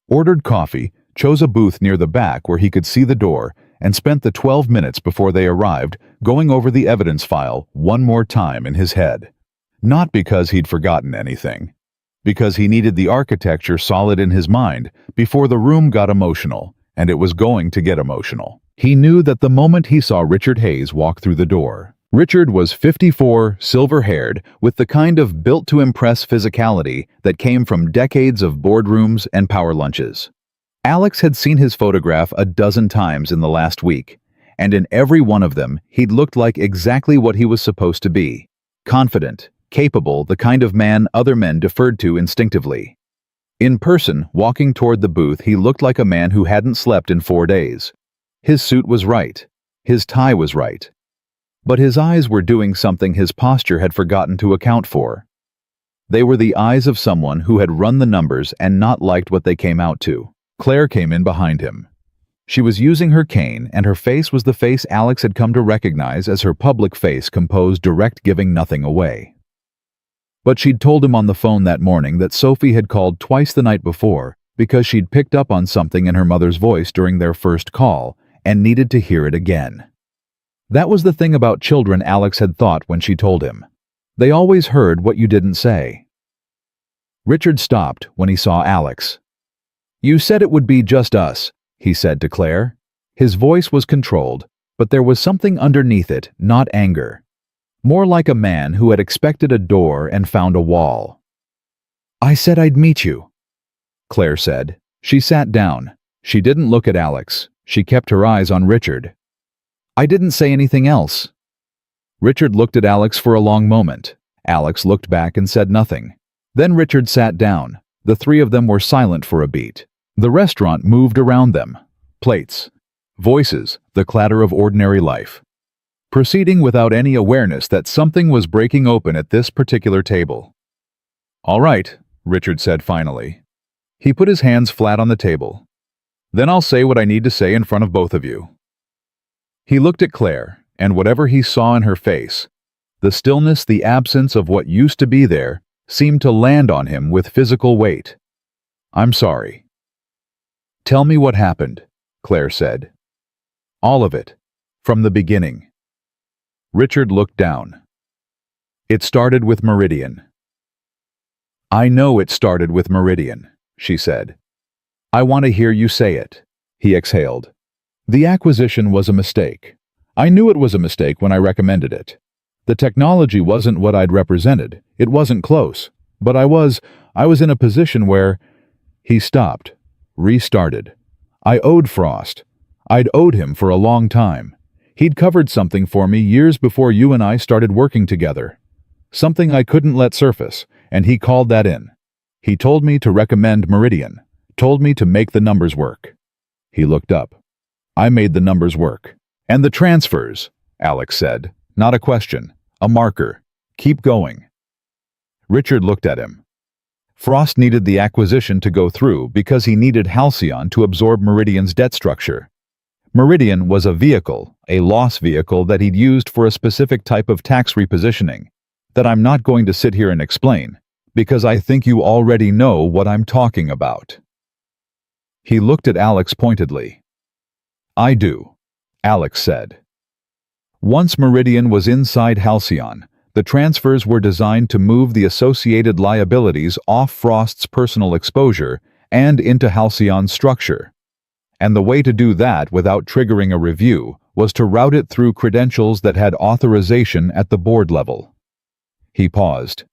Ordered coffee, chose a booth near the back where he could see the door, and spent the 12 minutes before they arrived going over the evidence file one more time in his head. Not because he'd forgotten anything. Because he needed the architecture solid in his mind before the room got emotional, and it was going to get emotional. He knew that the moment he saw Richard Hayes walk through the door. Richard was 54, silver-haired, with the kind of built-to-impress physicality that came from decades of boardrooms and power lunches. Alex had seen his photograph a dozen times in the last week, and in every one of them, he'd looked like exactly what he was supposed to be. Confident, capable, the kind of man other men deferred to instinctively. In person, walking toward the booth, he looked like a man who hadn't slept in 4 days. His suit was right. His tie was right. But his eyes were doing something his posture had forgotten to account for. They were the eyes of someone who had run the numbers and not liked what they came out to. Claire came in behind him. She was using her cane, and her face was the face Alex had come to recognize as her public face, composed, direct, giving nothing away. But she'd told him on the phone that morning that Sophie had called twice the night before because she'd picked up on something in her mother's voice during their first call and needed to hear it again. That was the thing about children Alex had thought when she told him. They always heard what you didn't say. Richard stopped when he saw Alex. "You said it would be just us," he said to Claire. His voice was controlled, but there was something underneath it, not anger. More like a man who had expected a door and found a wall. "I said I'd meet you," Claire said. She sat down. She didn't look at Alex. She kept her eyes on Richard. I didn't say anything else. Richard looked at Alex for a long moment. Alex looked back and said nothing. Then Richard sat down. The three of them were silent for a beat. The restaurant moved around them. Plates, voices, the clatter of ordinary life. Proceeding without any awareness that something was breaking open at this particular table. All right, Richard said finally. He put his hands flat on the table. Then I'll say what I need to say in front of both of you. He looked at Claire, and whatever he saw in her face, the stillness, the absence of what used to be there, seemed to land on him with physical weight. I'm sorry. Tell me what happened, Claire said. All of it, from the beginning. Richard looked down. It started with Meridian. I know it started with Meridian, she said. I want to hear you say it. He exhaled. The acquisition was a mistake. I knew it was a mistake when I recommended it. The technology wasn't what I'd represented. It wasn't close. But I was in a position where... He stopped, restarted. I owed Frost. I'd owed him for a long time. He'd covered something for me years before you and I started working together. Something I couldn't let surface, and he called that in. He told me to recommend Meridian, told me to make the numbers work. He looked up. I made the numbers work. And the transfers, Alex said. Not a question, a marker. Keep going. Richard looked at him. Frost needed the acquisition to go through because he needed Halcyon to absorb Meridian's debt structure. Meridian was a vehicle, a loss vehicle that he'd used for a specific type of tax repositioning that I'm not going to sit here and explain, because I think you already know what I'm talking about. He looked at Alex pointedly. I do, Alex said. Once Meridian was inside Halcyon, the transfers were designed to move the associated liabilities off Frost's personal exposure and into Halcyon's structure. And the way to do that without triggering a review was to route it through credentials that had authorization at the board level. He paused.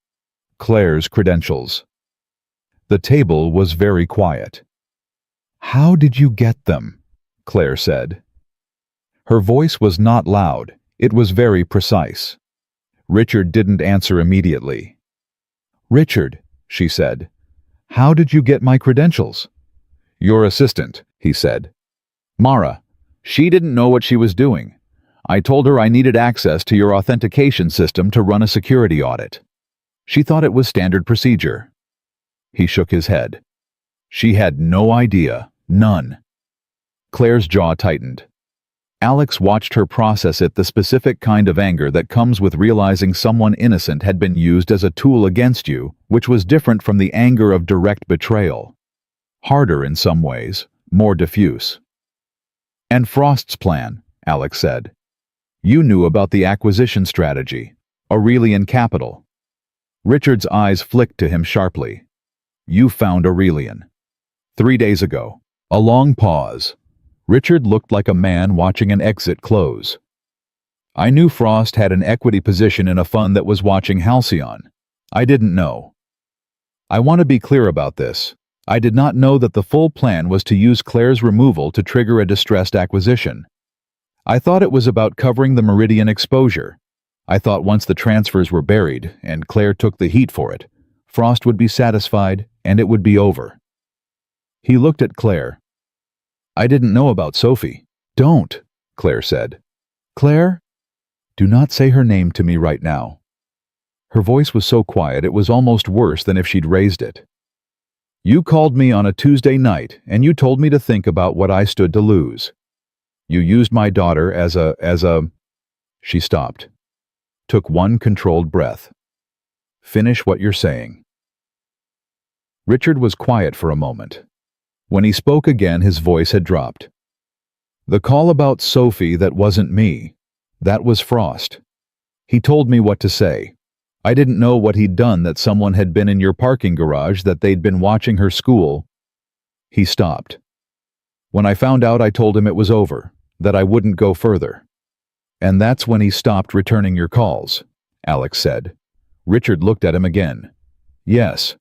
Claire's credentials. The table was very quiet. How did you get them? Claire said. Her voice was not loud. It was very precise. Richard didn't answer immediately. Richard, she said, how did you get my credentials? Your assistant, he said. Mara. She didn't know what she was doing. I told her I needed access to your authentication system to run a security audit. She thought it was standard procedure. He shook his head. She had no idea. None. Claire's jaw tightened. Alex watched her process it, the specific kind of anger that comes with realizing someone innocent had been used as a tool against you, which was different from the anger of direct betrayal. Harder in some ways, more diffuse. And Frost's plan, Alex said. You knew about the acquisition strategy, Aurelian Capital. Richard's eyes flicked to him sharply. You found Aurelian. 3 days ago. A long pause. Richard looked like a man watching an exit close. I knew Frost had an equity position in a fund that was watching Halcyon. I didn't know. I want to be clear about this. I did not know that the full plan was to use Claire's removal to trigger a distressed acquisition. I thought it was about covering the Meridian exposure. I thought once the transfers were buried, and Claire took the heat for it, Frost would be satisfied, and it would be over. He looked at Claire. I didn't know about Sophie. Don't, Claire said. Claire? Do not say her name to me right now. Her voice was so quiet it was almost worse than if she'd raised it. You called me on a Tuesday night, and you told me to think about what I stood to lose. You used my daughter as a... She stopped. Took one controlled breath. Finish what you're saying. Richard was quiet for a moment. When he spoke again, his voice had dropped. The call about Sophie, that wasn't me. That was Frost. He told me what to say. I didn't know what he'd done, that someone had been in your parking garage, that they'd been watching her school. He stopped. When I found out, I told him it was over, that I wouldn't go further. And that's when he stopped returning your calls, Alex said. Richard looked at him again. Yes.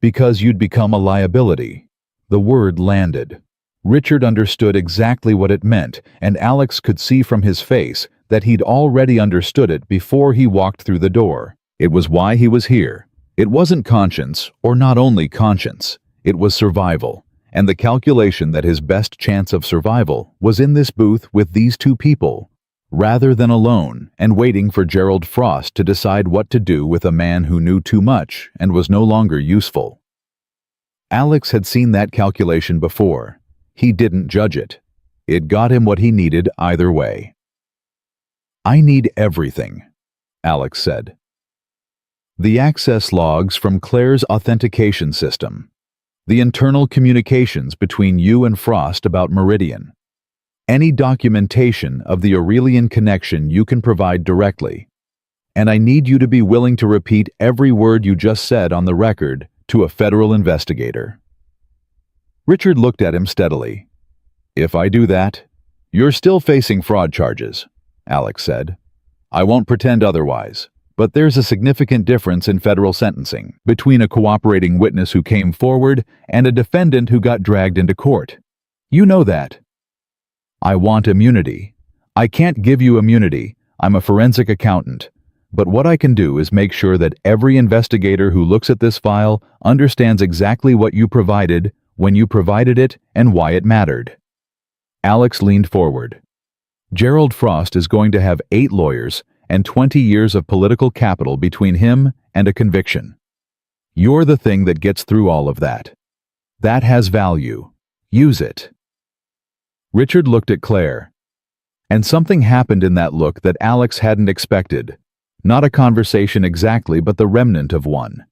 Because you'd become a liability. The word landed. Richard understood exactly what it meant, and Alex could see from his face that he'd already understood it before he walked through the door. It was why he was here. It wasn't conscience, or not only conscience. It was survival, and the calculation that his best chance of survival was in this booth with these two people, rather than alone and waiting for Gerald Frost to decide what to do with a man who knew too much and was no longer useful. Alex had seen that calculation before. He didn't judge it. It got him what he needed either way. "I need everything," Alex said. The access logs from Claire's authentication system. The internal communications between you and Frost about Meridian. Any documentation of the Aurelian connection you can provide directly. And I need you to be willing to repeat every word you just said on the record to a federal investigator. Richard looked at him steadily. "If I do that, you're still facing fraud charges," Alex said. "I won't pretend otherwise, but there's a significant difference in federal sentencing between a cooperating witness who came forward and a defendant who got dragged into court. You know that." "I want immunity. I can't give you immunity. I'm a forensic accountant. But what I can do is make sure that every investigator who looks at this file understands exactly what you provided, when you provided it, and why it mattered." Alex leaned forward. "Gerald Frost is going to have 8 lawyers and 20 years of political capital between him and a conviction. You're the thing that gets through all of that. That has value. Use it." Richard looked at Claire. And something happened in that look that Alex hadn't expected. Not a conversation exactly, but the remnant of one.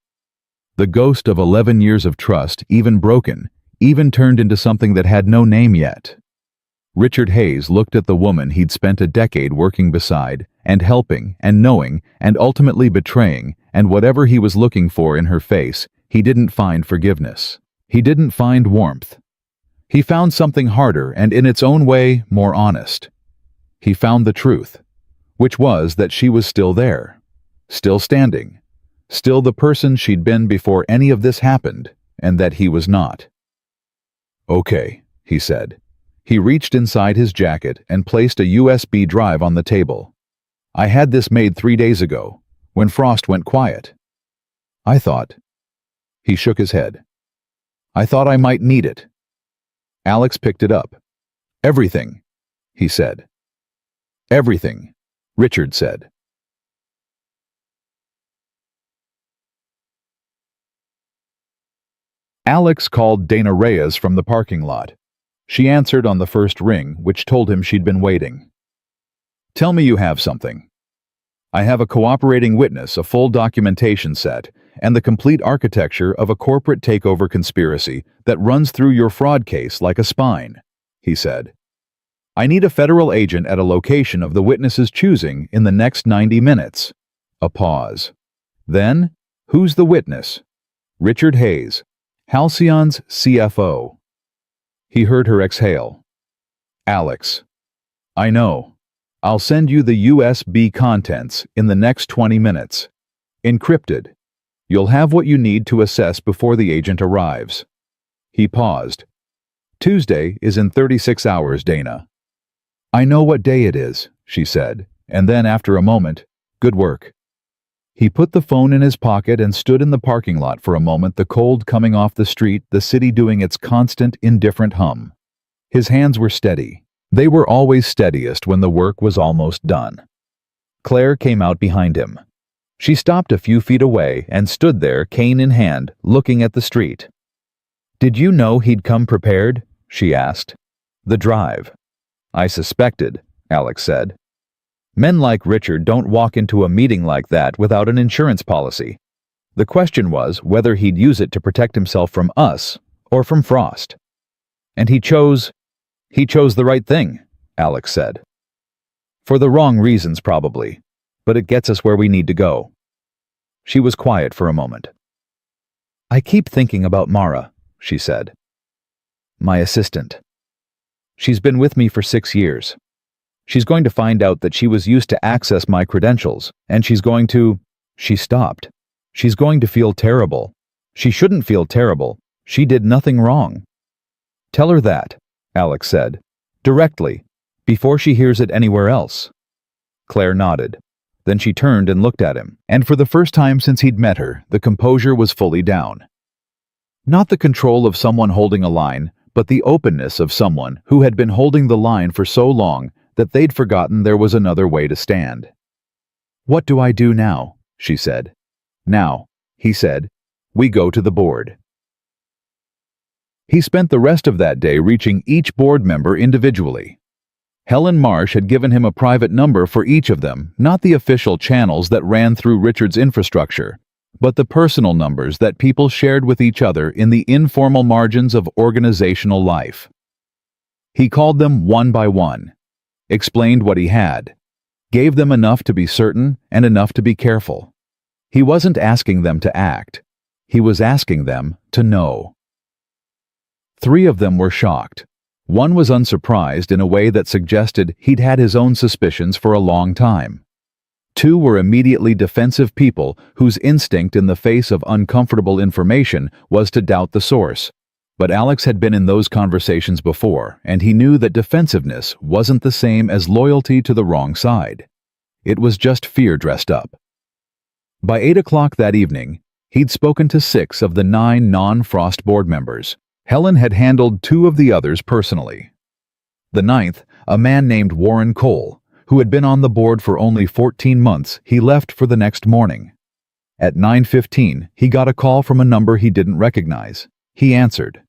The ghost of 11 years of trust, even broken, even turned into something that had no name yet. Richard Hayes looked at the woman he'd spent a decade working beside, and helping, and knowing, and ultimately betraying, and whatever he was looking for in her face, he didn't find forgiveness. He didn't find warmth. He found something harder and in its own way more honest. He found the truth, which was that she was still there, still standing, still the person she'd been before any of this happened, and that he was not. "Okay," he said. He reached inside his jacket and placed a USB drive on the table. "I had this made 3 days ago, when Frost went quiet. I thought..." He shook his head. "I thought I might need it." Alex picked it up. "Everything," he said. "Everything," Richard said. Alex called Dana Reyes from the parking lot. She answered on the first ring, which told him she'd been waiting. "Tell me you have something." "I have a cooperating witness, a full documentation set, and the complete architecture of a corporate takeover conspiracy that runs through your fraud case like a spine," he said. "I need a federal agent at a location of the witness's choosing in the next 90 minutes. A pause. Then, "Who's the witness?" "Richard Hayes, Halcyon's CFO." He heard her exhale. "Alex, I know. I'll send you the USB contents in the next 20 minutes. Encrypted. You'll have what you need to assess before the agent arrives." He paused. "Tuesday is in 36 hours, Dana." "I know what day it is," she said, and then after a moment, "Good work." He put the phone in his pocket and stood in the parking lot for a moment, the cold coming off the street, the city doing its constant, indifferent hum. His hands were steady. They were always steadiest when the work was almost done. Claire came out behind him. She stopped a few feet away and stood there, cane in hand, looking at the street. "Did you know he'd come prepared?" she asked. "The drive." "I suspected," Alex said. "Men like Richard don't walk into a meeting like that without an insurance policy. The question was whether he'd use it to protect himself from us or from Frost. And he chose the right thing," Alex said. "For the wrong reasons, probably, but it gets us where we need to go." She was quiet for a moment. "I keep thinking about Mara," she said. "My assistant. She's been with me for 6 years. She's going to find out that she was used to access my credentials, and she's going to..." She stopped. "She's going to feel terrible. She shouldn't feel terrible. She did nothing wrong. Tell her that, Alex said. Directly, before she hears it anywhere else. Claire nodded. Then she turned and looked at him, and for the first time since he'd met her, the composure was fully down. Not the control of someone holding a line, but the openness of someone who had been holding the line for so long that they'd forgotten there was another way to stand. What do I do now? She said. Now, he said, we go to the board. He spent the rest of that day reaching each board member individually. Helen Marsh had given him a private number for each of them, not the official channels that ran through Richard's infrastructure, but the personal numbers that people shared with each other in the informal margins of organizational life. He called them one by one, explained what he had, gave them enough to be certain and enough to be careful. He wasn't asking them to act. He was asking them to know. 3 of them were shocked. One was unsurprised in a way that suggested he'd had his own suspicions for a long time. 2 were immediately defensive people whose instinct in the face of uncomfortable information was to doubt the source. But Alex had been in those conversations before, and he knew that defensiveness wasn't the same as loyalty to the wrong side. It was just fear dressed up. By 8 o'clock that evening, he'd spoken to 6 of the 9 non-Frost board members. Helen had handled 2 of the others personally. The 9th, a man named Warren Cole, who had been on the board for only 14 months, he left for the next morning. At 9:15, he got a call from a number he didn't recognize. He answered.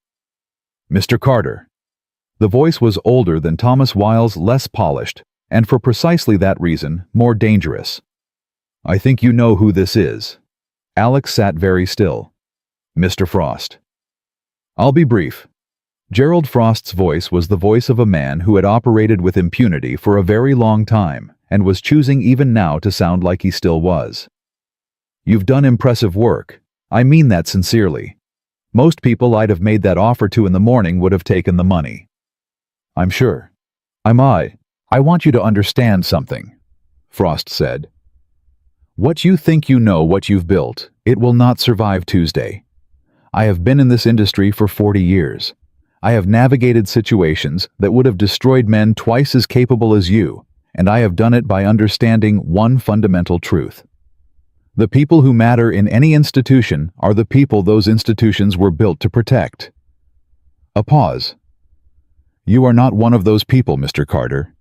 Mr. Carter. The voice was older than Thomas Wiles, less polished, and for precisely that reason, more dangerous. I think you know who this is. Alex sat very still. Mr. Frost. I'll be brief. Gerald Frost's voice was the voice of a man who had operated with impunity for a very long time and was choosing even now to sound like he still was. You've done impressive work. I mean that sincerely. Most people I'd have made that offer to in the morning would have taken the money. I'm sure. I want you to understand something, Frost said. What you think you know what you've built, it will not survive Tuesday. I have been in this industry for 40 years. I have navigated situations that would have destroyed men twice as capable as you, and I have done it by understanding one fundamental truth. The people who matter in any institution are the people those institutions were built to protect. A pause. You are not one of those people, Mr. Carter.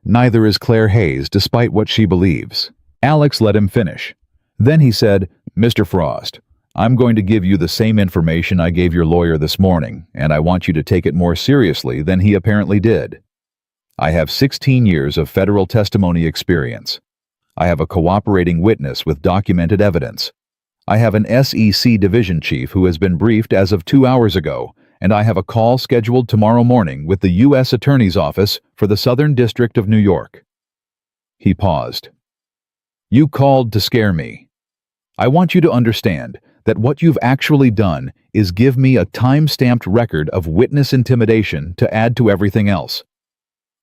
Neither is Claire Hayes, despite what she believes. Alex let him finish. Then he said, Mr. Frost, I'm going to give you the same information I gave your lawyer this morning, and I want you to take it more seriously than he apparently did. I have 16 years of federal testimony experience. I have a cooperating witness with documented evidence. I have an SEC division chief who has been briefed as of 2 hours ago, and I have a call scheduled tomorrow morning with the U.S. Attorney's Office for the Southern District of New York. He paused. You called to scare me. I want you to understand that what you've actually done is give me a time-stamped record of witness intimidation to add to everything else.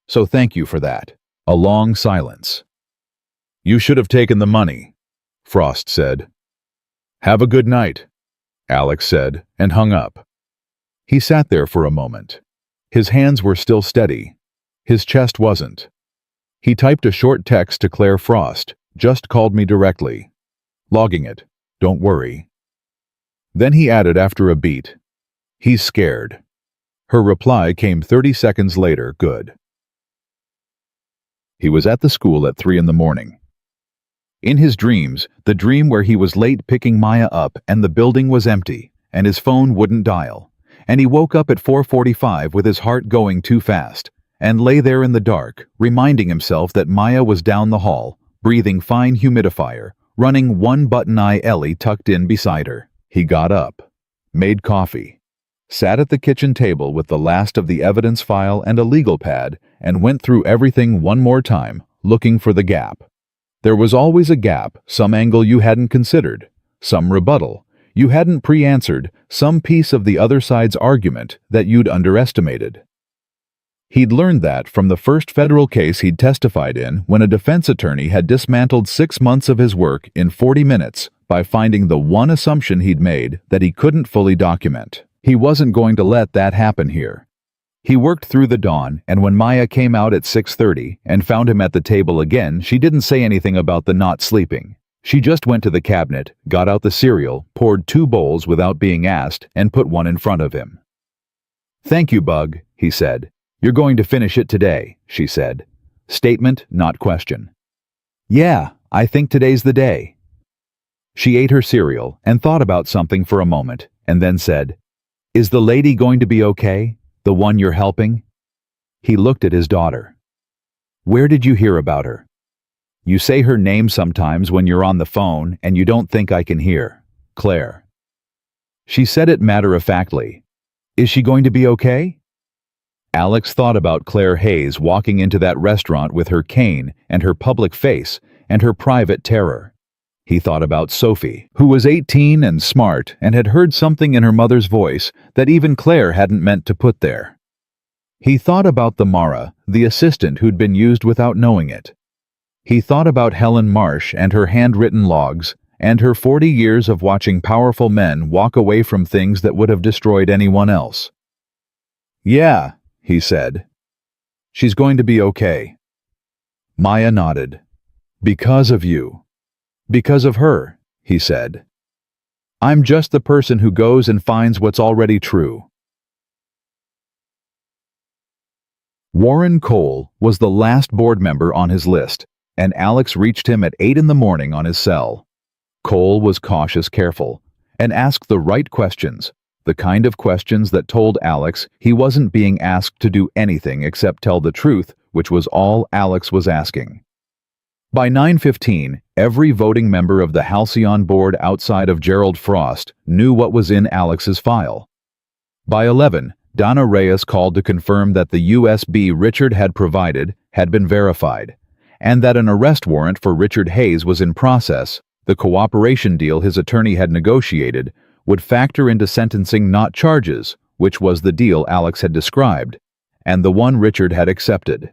So thank you for that. A long silence. You should have taken the money, Frost said. Have a good night, Alex said, and hung up. He sat there for a moment. His hands were still steady. His chest wasn't. He typed a short text to Claire Frost, just called me directly. Logging it. Don't worry. Then he added after a beat, he's scared. Her reply came 30 seconds later, good. He was at the school at 3 a.m. In his dreams, the dream where he was late picking Maya up and the building was empty, and his phone wouldn't dial, and he woke up at 4:45 with his heart going too fast, and lay there in the dark, reminding himself that Maya was down the hall, breathing fine humidifier, running one-button-eye Ellie tucked in beside her. He got up, made coffee, sat at the kitchen table with the last of the evidence file and a legal pad, and went through everything one more time, looking for the gap. There was always a gap, some angle you hadn't considered, some rebuttal you hadn't pre-answered, some piece of the other side's argument that you'd underestimated. He'd learned that from the first federal case he'd testified in when a defense attorney had dismantled 6 months of his work in 40 minutes by finding the one assumption he'd made that he couldn't fully document. He wasn't going to let that happen here. He worked through the dawn, and when Maya came out at 6:30 and found him at the table again, she didn't say anything about the not sleeping. She just went to the cabinet, got out the cereal, poured 2 bowls without being asked, and put one in front of him. "Thank you, Bug," he said. "You're going to finish it today," she said. Statement, not question. "Yeah, I think today's the day." She ate her cereal and thought about something for a moment, and then said, "Is the lady going to be okay? The one you're helping?" He looked at his daughter. "Where did you hear about her?" "You say her name sometimes when you're on the phone and you don't think I can hear. Claire." She said it matter-of-factly. "Is she going to be okay?" Alex thought about Claire Hayes walking into that restaurant with her cane and her public face and her private terror. He thought about Sophie, who was 18 and smart and had heard something in her mother's voice that even Claire hadn't meant to put there. He thought about the Mara, the assistant who'd been used without knowing it. He thought about Helen Marsh and her handwritten logs, and her 40 years of watching powerful men walk away from things that would have destroyed anyone else. "Yeah," he said. "She's going to be okay." Maya nodded. "Because of you." "Because of her," he said. "I'm just the person who goes and finds what's already true." Warren Cole was the last board member on his list, and Alex reached him at 8 in the morning on his cell. Cole was cautious, careful, and asked the right questions, the kind of questions that told Alex he wasn't being asked to do anything except tell the truth, which was all Alex was asking. By 9:15, every voting member of the Halcyon board outside of Gerald Frost knew what was in Alex's file. By 11, Donna Reyes called to confirm that the USB Richard had provided had been verified, and that an arrest warrant for Richard Hayes was in process. The cooperation deal his attorney had negotiated would factor into sentencing, not charges, which was the deal Alex had described, and the one Richard had accepted.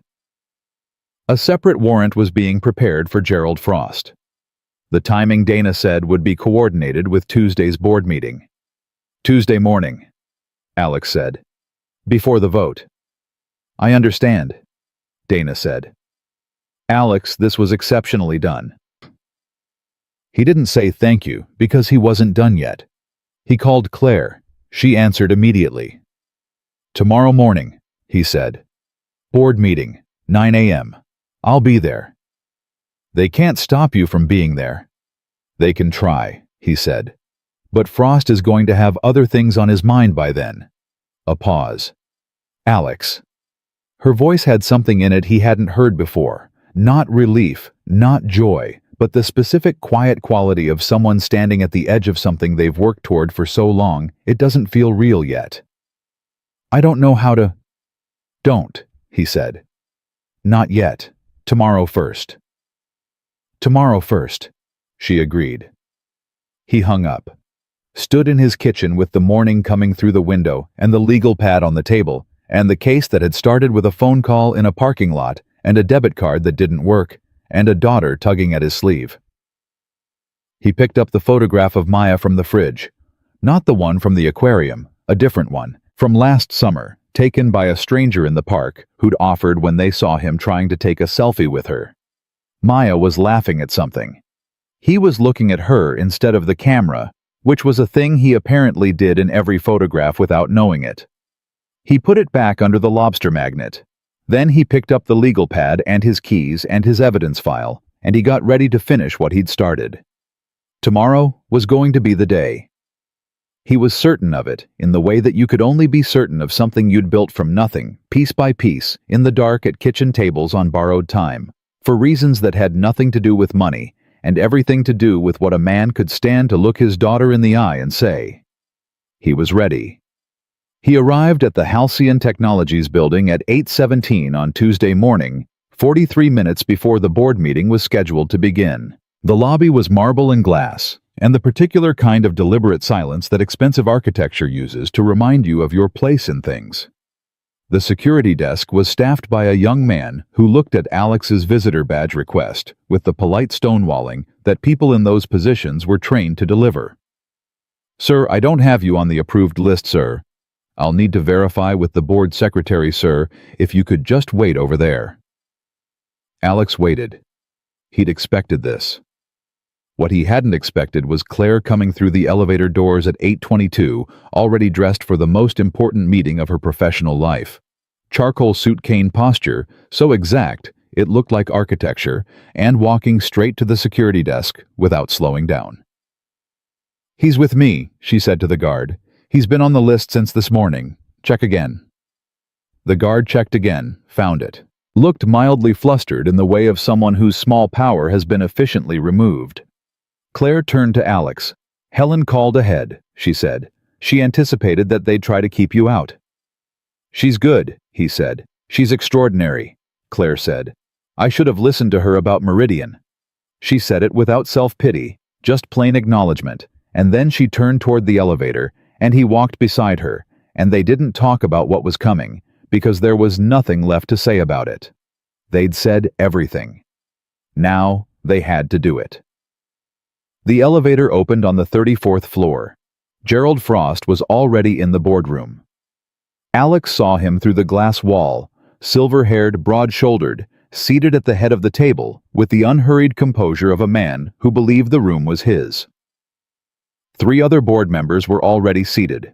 A separate warrant was being prepared for Gerald Frost. The timing, Dana said, would be coordinated with Tuesday's board meeting. "Tuesday morning," Alex said. "Before the vote." "I understand," Dana said. "Alex, this was exceptionally done." He didn't say thank you because he wasn't done yet. He called Claire. She answered immediately. "Tomorrow morning," he said. "Board meeting, 9 a.m. I'll be there." "They can't stop you from being there." "They can try," he said. "But Frost is going to have other things on his mind by then." A pause. "Alex." Her voice had something in it he hadn't heard before. Not relief, not joy, but the specific quiet quality of someone standing at the edge of something they've worked toward for so long it doesn't feel real yet. "I don't know how to—" "Don't," he said. "Not yet. Tomorrow first." "Tomorrow first," she agreed. He hung up, stood in his kitchen with the morning coming through the window and the legal pad on the table, and the case that had started with a phone call in a parking lot and a debit card that didn't work, and a daughter tugging at his sleeve. He picked up the photograph of Maya from the fridge, not the one from the aquarium, a different one, from last summer, taken by a stranger in the park who'd offered when they saw him trying to take a selfie with her. Maya was laughing at something. He was looking at her instead of the camera, which was a thing he apparently did in every photograph without knowing it. He put it back under the lobster magnet. Then he picked up the legal pad and his keys and his evidence file, and he got ready to finish what he'd started. Tomorrow was going to be the day. He was certain of it, in the way that you could only be certain of something you'd built from nothing, piece by piece, in the dark at kitchen tables on borrowed time, for reasons that had nothing to do with money, and everything to do with what a man could stand to look his daughter in the eye and say. He was ready. He arrived at the Halcyon Technologies building at 8:17 on Tuesday morning, 43 minutes before the board meeting was scheduled to begin. The lobby was marble and glass, and the particular kind of deliberate silence that expensive architecture uses to remind you of your place in things. The security desk was staffed by a young man who looked at Alex's visitor badge request with the polite stonewalling that people in those positions were trained to deliver. "Sir, I don't have you on the approved list, sir." I'll need to verify with the board secretary, sir, if you could just wait over there. Alex waited. He'd expected this. What he hadn't expected was Claire coming through the elevator doors at 8:22, already dressed for the most important meeting of her professional life. Charcoal suit cane posture, so exact it looked like architecture, and walking straight to the security desk without slowing down. "He's with me," she said to the guard. "He's been on the list since this morning. Check again." The guard checked again, found it. Looked mildly flustered in the way of someone whose small power has been efficiently removed. Claire turned to Alex. "Helen called ahead," she said. "She anticipated that they'd try to keep you out." "She's good," he said. "She's extraordinary," Claire said. "I should have listened to her about Meridian." She said it without self-pity, just plain acknowledgement, and then she turned toward the elevator, and he walked beside her, and they didn't talk about what was coming, because there was nothing left to say about it. They'd said everything. Now they had to do it. The elevator opened on the 34th floor. Gerald Frost was already in the boardroom. Alex saw him through the glass wall, silver-haired, broad-shouldered, seated at the head of the table with the unhurried composure of a man who believed the room was his. 3 other board members were already seated.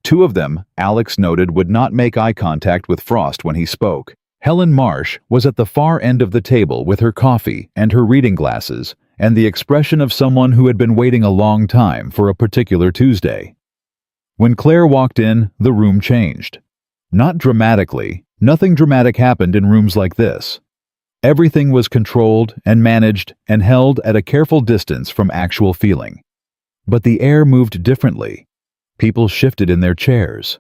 2 of them, Alex noted, would not make eye contact with Frost when he spoke. Helen Marsh was at the far end of the table with her coffee and her reading glasses, and the expression of someone who had been waiting a long time for a particular Tuesday. When Claire walked in, the room changed. Not dramatically. Nothing dramatic happened in rooms like this. Everything was controlled and managed and held at a careful distance from actual feeling. But the air moved differently. People shifted in their chairs.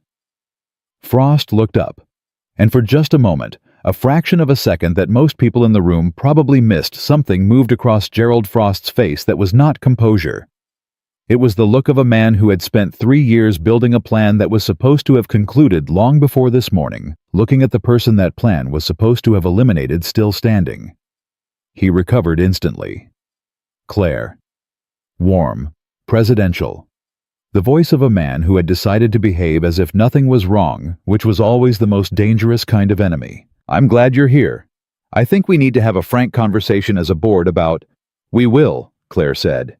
Frost looked up, and for just a moment, a fraction of a second that most people in the room probably missed, something moved across Gerald Frost's face that was not composure. It was the look of a man who had spent 3 years building a plan that was supposed to have concluded long before this morning, looking at the person that plan was supposed to have eliminated still standing. He recovered instantly. Claire. Warm. Presidential. The voice of a man who had decided to behave as if nothing was wrong, which was always the most dangerous kind of enemy. "I'm glad you're here. I think we need to have a frank conversation as a board about—" "We will," Claire said.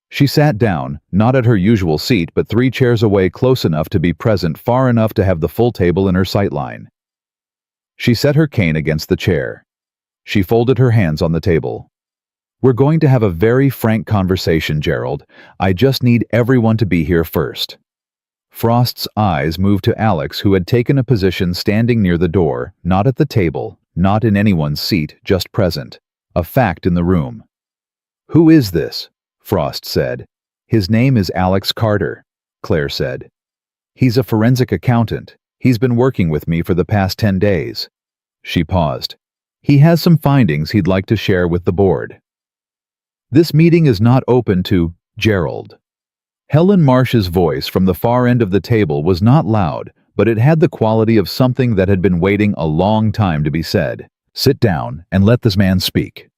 She sat down, not at her usual seat, but 3 chairs away, close enough to be present, far enough to have the full table in her sightline. She set her cane against the chair. She folded her hands on the table. "We're going to have a very frank conversation, Gerald. I just need everyone to be here first." Frost's eyes moved to Alex, who had taken a position standing near the door, not at the table, not in anyone's seat, just present. A fact in the room. "Who is this?" Frost said. "His name is Alex Carter," Claire said. "He's a forensic accountant. He's been working with me for the past 10 days. She paused. "He has some findings he'd like to share with the board." "This meeting is not open to Gerald." Helen Marsh's voice from the far end of the table was not loud, but it had the quality of something that had been waiting a long time to be said. "Sit down and let this man speak."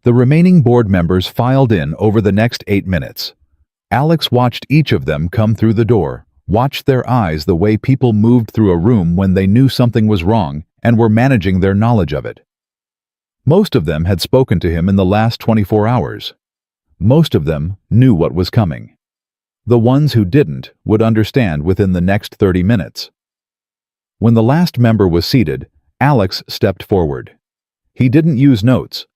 The remaining board members filed in over the next 8 minutes. Alex watched each of them come through the door, watched their eyes the way people moved through a room when they knew something was wrong and were managing their knowledge of it. Most of them had spoken to him in the last 24 hours. Most of them knew what was coming. The ones who didn't would understand within the next 30 minutes. When the last member was seated, Alex stepped forward. He didn't use notes.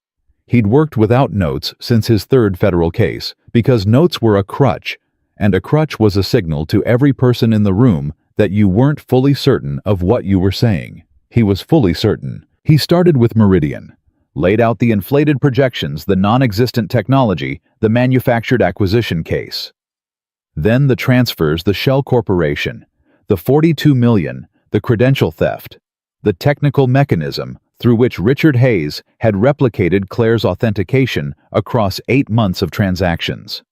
He'd worked without notes since his 3rd federal case, because notes were a crutch, and a crutch was a signal to every person in the room that you weren't fully certain of what you were saying. He was fully certain. He started with Meridian, laid out the inflated projections, the non-existent technology, the manufactured acquisition case. Then the transfers, the shell corporation, the $42 million, the credential theft, the technical mechanism through which Richard Hayes had replicated Claire's authentication across 8 months of transactions.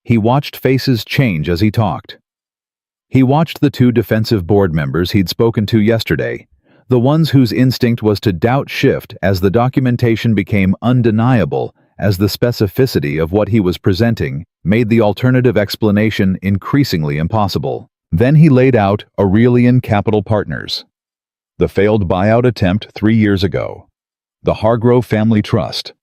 He watched faces change as he talked. He watched the 2 defensive board members he'd spoken to yesterday, the ones whose instinct was to doubt shift as the documentation became undeniable, as the specificity of what he was presenting made the alternative explanation increasingly impossible. Then he laid out Aurelian Capital Partners, the failed buyout attempt 3 years ago, the Hargrove Family Trust,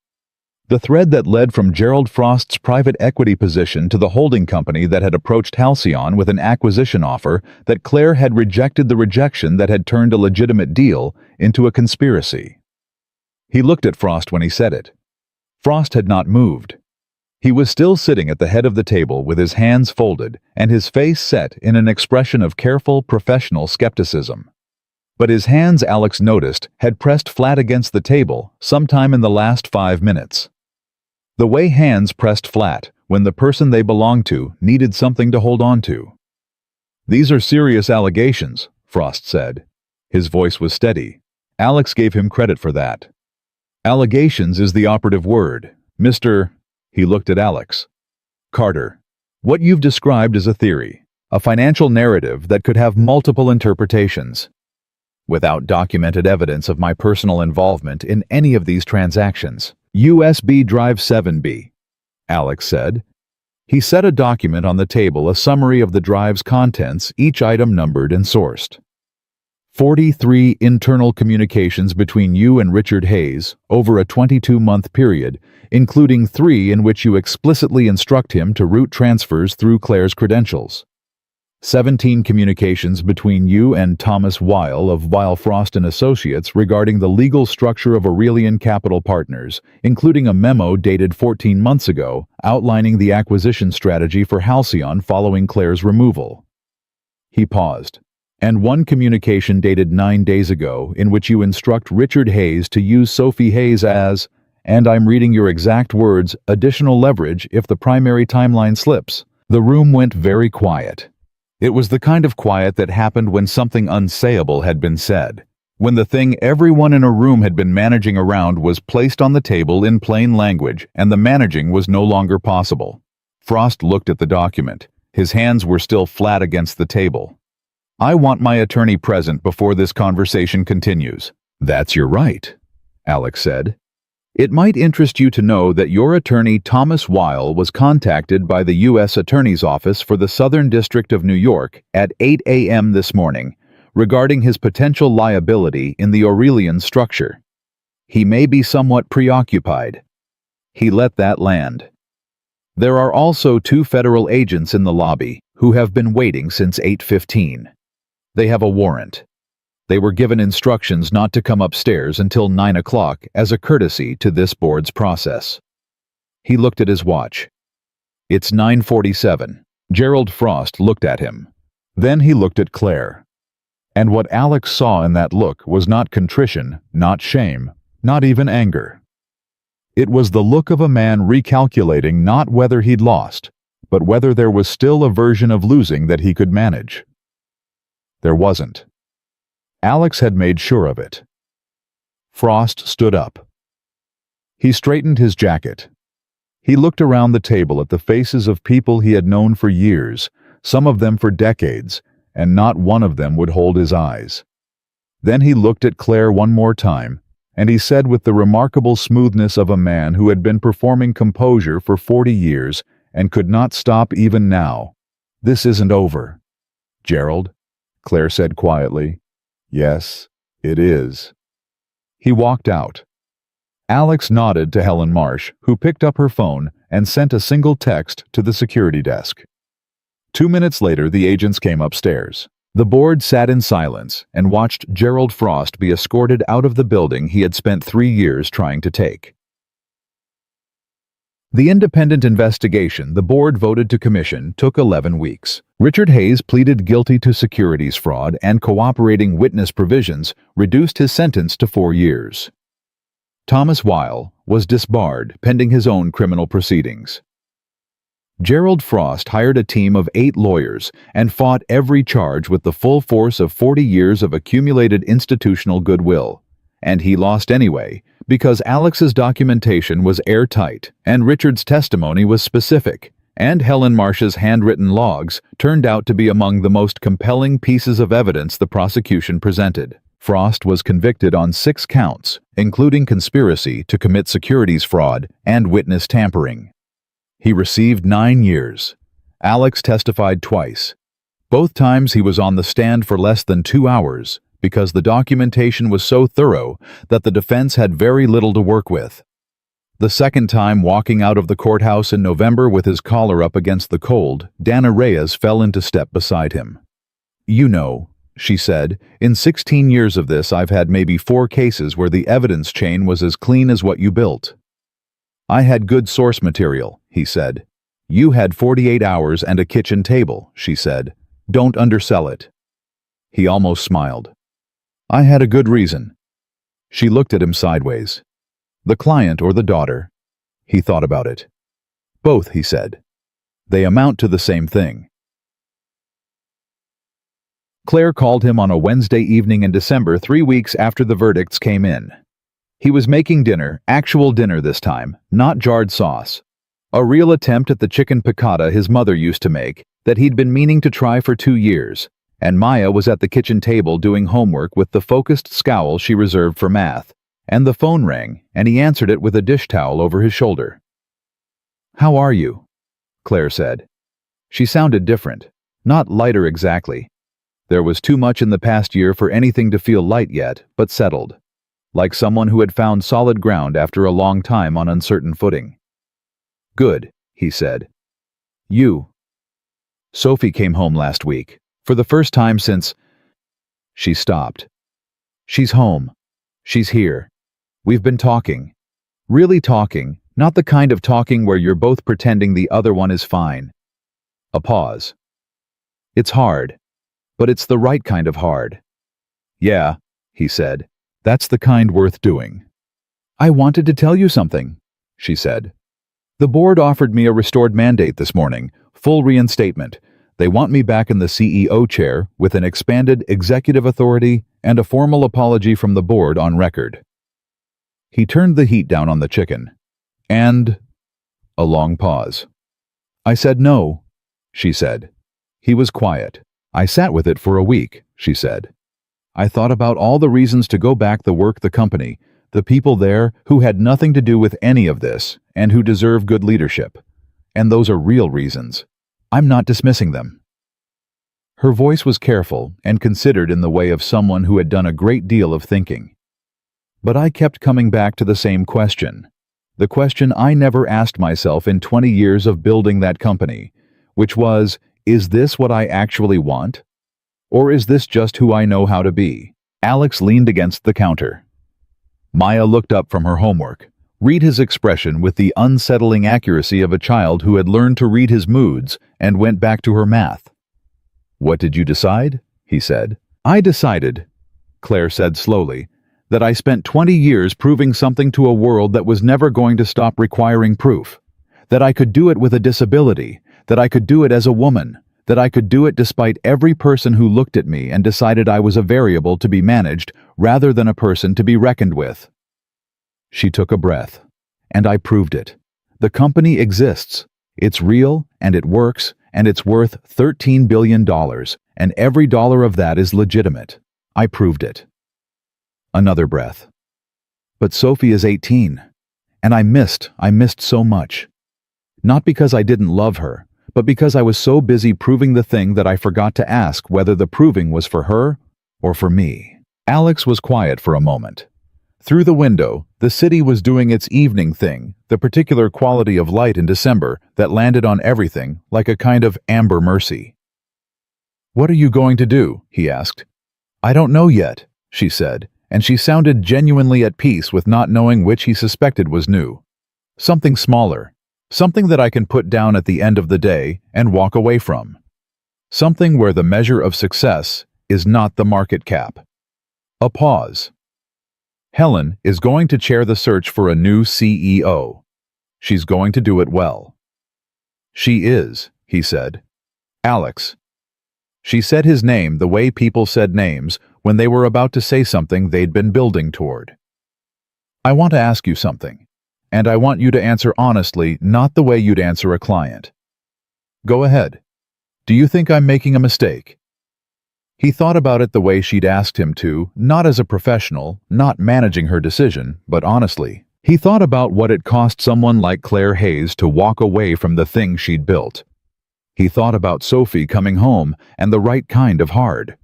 the thread that led from Gerald Frost's private equity position to the holding company that had approached Halcyon with an acquisition offer that Claire had rejected, the rejection that had turned a legitimate deal into a conspiracy. He looked at Frost when he said it. Frost had not moved. He was still sitting at the head of the table with his hands folded and his face set in an expression of careful, professional skepticism. But his hands, Alex noticed, had pressed flat against the table sometime in the last 5 minutes. The way hands pressed flat when the person they belonged to needed something to hold on to. "These are serious allegations," Frost said. His voice was steady. Alex gave him credit for that. "Allegations is the operative word, Mr." He looked at Alex. "Carter, what you've described is a theory, a financial narrative that could have multiple interpretations. Without documented evidence of my personal involvement in any of these transactions. USB Drive 7B, Alex said. He set a document on the table, a summary of the drive's contents, each item numbered and sourced. 43 internal communications between you and Richard Hayes over a 22-month period, including 3 in which you explicitly instruct him to route transfers through Claire's credentials. 17 communications between you and Thomas Weil of Weil Frost & Associates regarding the legal structure of Aurelian Capital Partners, including a memo dated 14 months ago outlining the acquisition strategy for Halcyon following Claire's removal. He paused. And 1 communication dated 9 days ago in which you instruct Richard Hayes to use Sophie Hayes as, and I'm reading your exact words, additional leverage if the primary timeline slips. The room went very quiet. It was the kind of quiet that happened when something unsayable had been said, when the thing everyone in a room had been managing around was placed on the table in plain language and the managing was no longer possible. Frost looked at the document. His hands were still flat against the table. "I want my attorney present before this conversation continues." "That's your right," Alex said. "It might interest you to know that your attorney Thomas Weil was contacted by the U.S. Attorney's Office for the Southern District of New York at 8 a.m. this morning regarding his potential liability in the Aurelian structure. He may be somewhat preoccupied." He let that land. "There are also 2 federal agents in the lobby who have been waiting since 8:15. They have a warrant. They were given instructions not to come upstairs until 9 o'clock as a courtesy to this board's process." He looked at his watch. "It's 9:47. Gerald Frost looked at him. Then he looked at Claire. And what Alex saw in that look was not contrition, not shame, not even anger. It was the look of a man recalculating not whether he'd lost, but whether there was still a version of losing that he could manage. There wasn't. Alex had made sure of it. Frost stood up. He straightened his jacket. He looked around the table at the faces of people he had known for years, some of them for decades, and not one of them would hold his eyes. Then he looked at Claire one more time, and he said with the remarkable smoothness of a man who had been performing composure for 40 years and could not stop even now, "This isn't over." "Gerald," Claire said quietly. "Yes, it is." He walked out. Alex nodded to Helen Marsh, who picked up her phone and sent a single text to the security desk. 2 minutes later, the agents came upstairs. The board sat in silence and watched Gerald Frost be escorted out of the building he had spent 3 years trying to take. The independent investigation the board voted to commission took 11 weeks. Richard Hayes pleaded guilty to securities fraud and cooperating witness provisions, reduced his sentence to 4 years. Thomas Weil was disbarred pending his own criminal proceedings. Gerald Frost hired a team of 8 lawyers and fought every charge with the full force of 40 years of accumulated institutional goodwill. And he lost anyway, because Alex's documentation was airtight and Richard's testimony was specific, and Helen Marsh's handwritten logs turned out to be among the most compelling pieces of evidence the prosecution presented. Frost was convicted on 6 counts, including conspiracy to commit securities fraud and witness tampering. He received 9 years. Alex testified twice. Both times he was on the stand for less than 2 hours because the documentation was so thorough that the defense had very little to work with. The second time, walking out of the courthouse in November with his collar up against the cold, Dana Reyes fell into step beside him. "You know," she said, "in 16 years of this I've had maybe 4 cases where the evidence chain was as clean as what you built." "I had good source material," he said. "You had 48 hours and a kitchen table," she said. "Don't undersell it." He almost smiled. "I had a good reason." She looked at him sideways. "The client or the daughter?" He thought about it. "Both," he said. "They amount to the same thing." Claire called him on a Wednesday evening in December, 3 weeks after the verdicts came in. He was making dinner, actual dinner this time, not jarred sauce. A real attempt at the chicken piccata his mother used to make that he'd been meaning to try for 2 years, and Maya was at the kitchen table doing homework with the focused scowl she reserved for math, and the phone rang, and he answered it with a dish towel over his shoulder. "How are you?" Claire said. She sounded different, not lighter exactly. There was too much in the past year for anything to feel light yet, but settled, like someone who had found solid ground after a long time on uncertain footing. "Good," he said. "You?" "Sophie came home last week, for the first time since—" She stopped. "She's home. She's here. We've been talking. Really talking, not the kind of talking where you're both pretending the other one is fine." A pause. "It's hard. But it's the right kind of hard." "Yeah," he said. "That's the kind worth doing." "I wanted to tell you something," she said. "The board offered me a restored mandate this morning, full reinstatement. They want me back in the CEO chair with an expanded executive authority and a formal apology from the board on record." He turned the heat down on the chicken. "And—" A long pause. "I said no," she said. He was quiet. "I sat with it for a week," she said. "I thought about all the reasons to go back the work, the company, the people there who had nothing to do with any of this and who deserve good leadership. And those are real reasons. I'm not dismissing them." Her voice was careful and considered in the way of someone who had done a great deal of thinking. "But I kept coming back to the same question. The question I never asked myself in 20 years of building that company, which was, is this what I actually want? Or is this just who I know how to be?" Alex leaned against the counter. Maya looked up from her homework, read his expression with the unsettling accuracy of a child who had learned to read his moods, and went back to her math. "What did you decide?" he said. "I decided," Claire said slowly, "that I spent 20 years proving something to a world that was never going to stop requiring proof. That I could do it with a disability, that I could do it as a woman, that I could do it despite every person who looked at me and decided I was a variable to be managed rather than a person to be reckoned with." She took a breath. "And I proved it. The company exists. It's real, and it works, and it's worth $13 billion, and every dollar of that is legitimate. I proved it." Another breath. "But Sophie is 18. And I missed so much. Not because I didn't love her, but because I was so busy proving the thing that I forgot to ask whether the proving was for her or for me." Alex was quiet for a moment. Through the window, the city was doing its evening thing, the particular quality of light in December that landed on everything like a kind of amber mercy. "What are you going to do?" he asked. "I don't know yet," she said, and she sounded genuinely at peace with not knowing which he suspected was new. "Something smaller. Something that I can put down at the end of the day and walk away from. Something where the measure of success is not the market cap." A pause. "Helen is going to chair the search for a new CEO. She's going to do it well." "She is," he said. "Alex." She said his name the way people said names when they were about to say something they'd been building toward. "I want to ask you something. And I want you to answer honestly, not the way you'd answer a client." "Go ahead. Do you think I'm making a mistake?" He thought about it the way she'd asked him to, not as a professional, not managing her decision, but honestly. He thought about what it cost someone like Claire Hayes to walk away from the thing she'd built. He thought about Sophie coming home and the right kind of hard.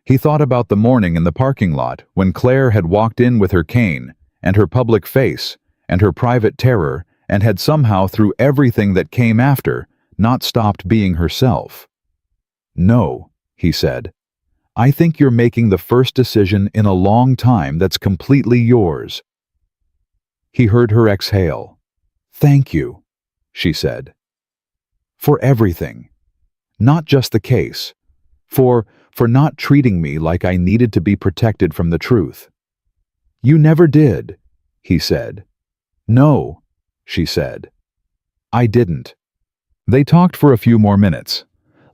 He thought about the morning in the parking lot when Claire had walked in with her cane and her public face and her private terror and had somehow, through everything that came after, not stopped being herself. "No," he said. "I think you're making the first decision in a long time that's completely yours." He heard her exhale. "Thank you," she said. "For everything. Not just the case. For not treating me like I needed to be protected from the truth." "You never did," he said. "No," she said. "I didn't." They talked for a few more minutes.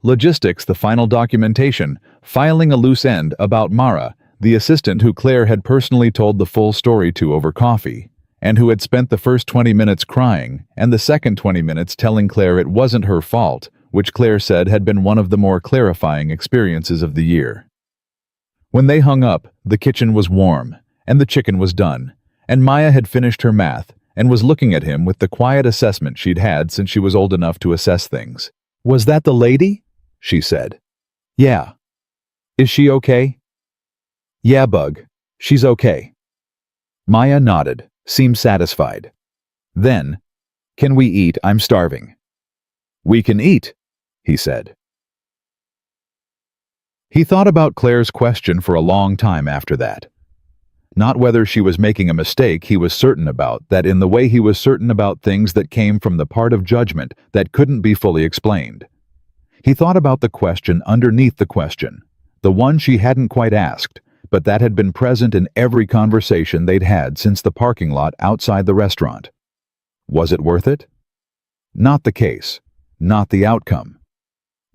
Logistics, the final documentation, filing a loose end about Mara, the assistant who Claire had personally told the full story to over coffee, and who had spent the first 20 minutes crying and the second 20 minutes telling Claire it wasn't her fault, which Claire said had been one of the more clarifying experiences of the year. When they hung up, the kitchen was warm, and the chicken was done, and Maya had finished her math and was looking at him with the quiet assessment she'd had since she was old enough to assess things. "Was that the lady?" she said. "Yeah." "Is she okay?" "Yeah, Bug. She's okay." Maya nodded, seemed satisfied. Then, "Can we eat? I'm starving." "We can eat," he said. He thought about Claire's question for a long time after that. Not whether she was making a mistake, he was certain about that, in the way he was certain about things that came from the part of judgment that couldn't be fully explained. He thought about the question underneath the question, the one she hadn't quite asked, but that had been present in every conversation they'd had since the parking lot outside the restaurant. Was it worth it? Not the case, not the outcome.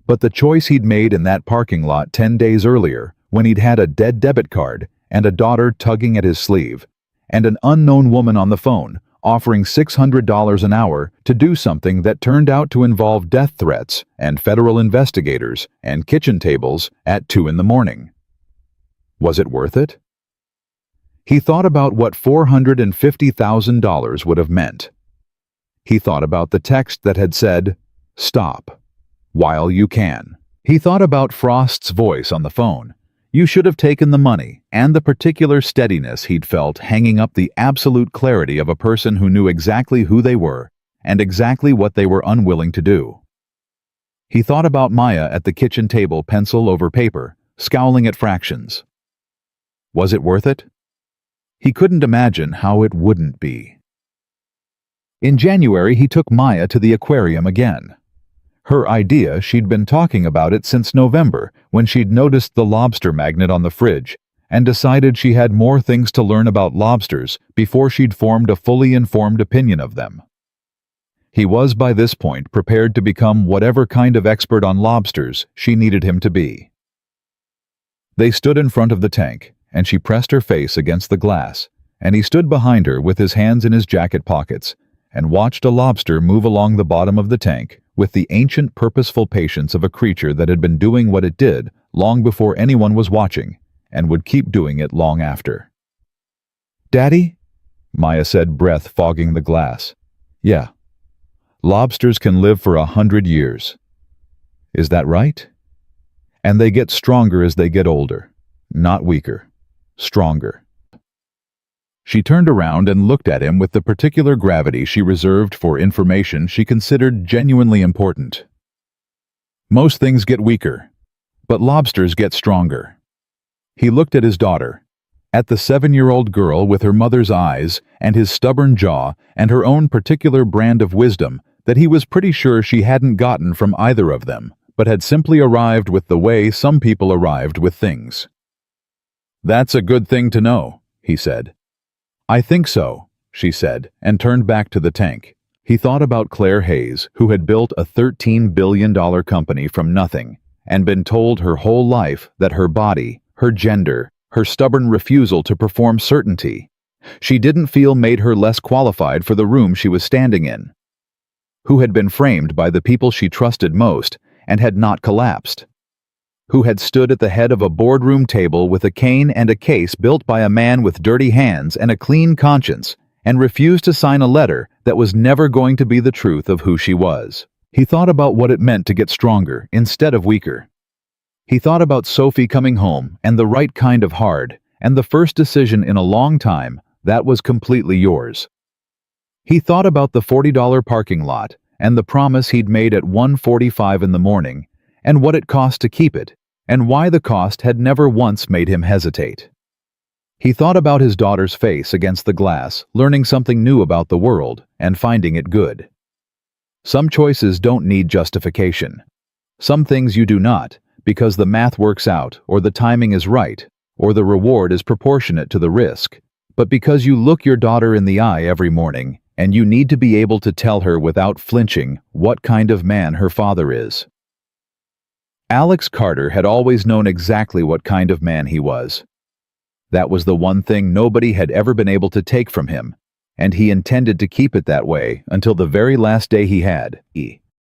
But the choice he'd made in that parking lot 10 days earlier, when he'd had a dead debit card and a daughter tugging at his sleeve, and an unknown woman on the phone offering $600 an hour to do something that turned out to involve death threats and federal investigators and kitchen tables at 2 in the morning. Was it worth it? He thought about what $450,000 would have meant. He thought about the text that had said, "Stop. While you can." He thought about Frost's voice on the phone. You should have taken the money, and the particular steadiness he'd felt hanging up the absolute clarity of a person who knew exactly who they were and exactly what they were unwilling to do. He thought about Maya at the kitchen table, pencil over paper, scowling at fractions. Was it worth it? He couldn't imagine how it wouldn't be. In January, he took Maya to the aquarium again. Her idea, she'd been talking about it since November, when she'd noticed the lobster magnet on the fridge and decided she had more things to learn about lobsters before she'd formed a fully informed opinion of them. He was by this point prepared to become whatever kind of expert on lobsters she needed him to be. They stood in front of the tank, and she pressed her face against the glass, and he stood behind her with his hands in his jacket pockets and watched a lobster move along the bottom of the tank with the ancient purposeful patience of a creature that had been doing what it did long before anyone was watching and would keep doing it long after. "Daddy?" Maya said, breath fogging the glass. "Yeah. Lobsters can live for 100 years. Is that right? And they get stronger as they get older. Not weaker. Stronger." She turned around and looked at him with the particular gravity she reserved for information she considered genuinely important. "Most things get weaker, but lobsters get stronger." He looked at his daughter, at the 7-year-old girl with her mother's eyes and his stubborn jaw and her own particular brand of wisdom that he was pretty sure she hadn't gotten from either of them, but had simply arrived with the way some people arrived with things. "That's a good thing to know," he said. "I think so," she said, and turned back to the tank. He thought about Claire Hayes, who had built a $13 billion company from nothing, and been told her whole life that her body, her gender, her stubborn refusal to perform certainty, she didn't feel made her less qualified for the room she was standing in. Who had been framed by the people she trusted most and had not collapsed. Who had stood at the head of a boardroom table with a cane and a case built by a man with dirty hands and a clean conscience, and refused to sign a letter that was never going to be the truth of who she was. He thought about what it meant to get stronger instead of weaker. He thought about Sophie coming home and the right kind of hard, and the first decision in a long time that was completely yours. He thought about the $40 parking lot and the promise he'd made at 1:45 in the morning, and what it cost to keep it, and why the cost had never once made him hesitate. He thought about his daughter's face against the glass, learning something new about the world and finding it good. Some choices don't need justification. Some things you do not, because the math works out, or the timing is right, or the reward is proportionate to the risk, but because you look your daughter in the eye every morning, and you need to be able to tell her without flinching what kind of man her father is. Alex Carter had always known exactly what kind of man he was. That was the one thing nobody had ever been able to take from him, and he intended to keep it that way until the very last day he had.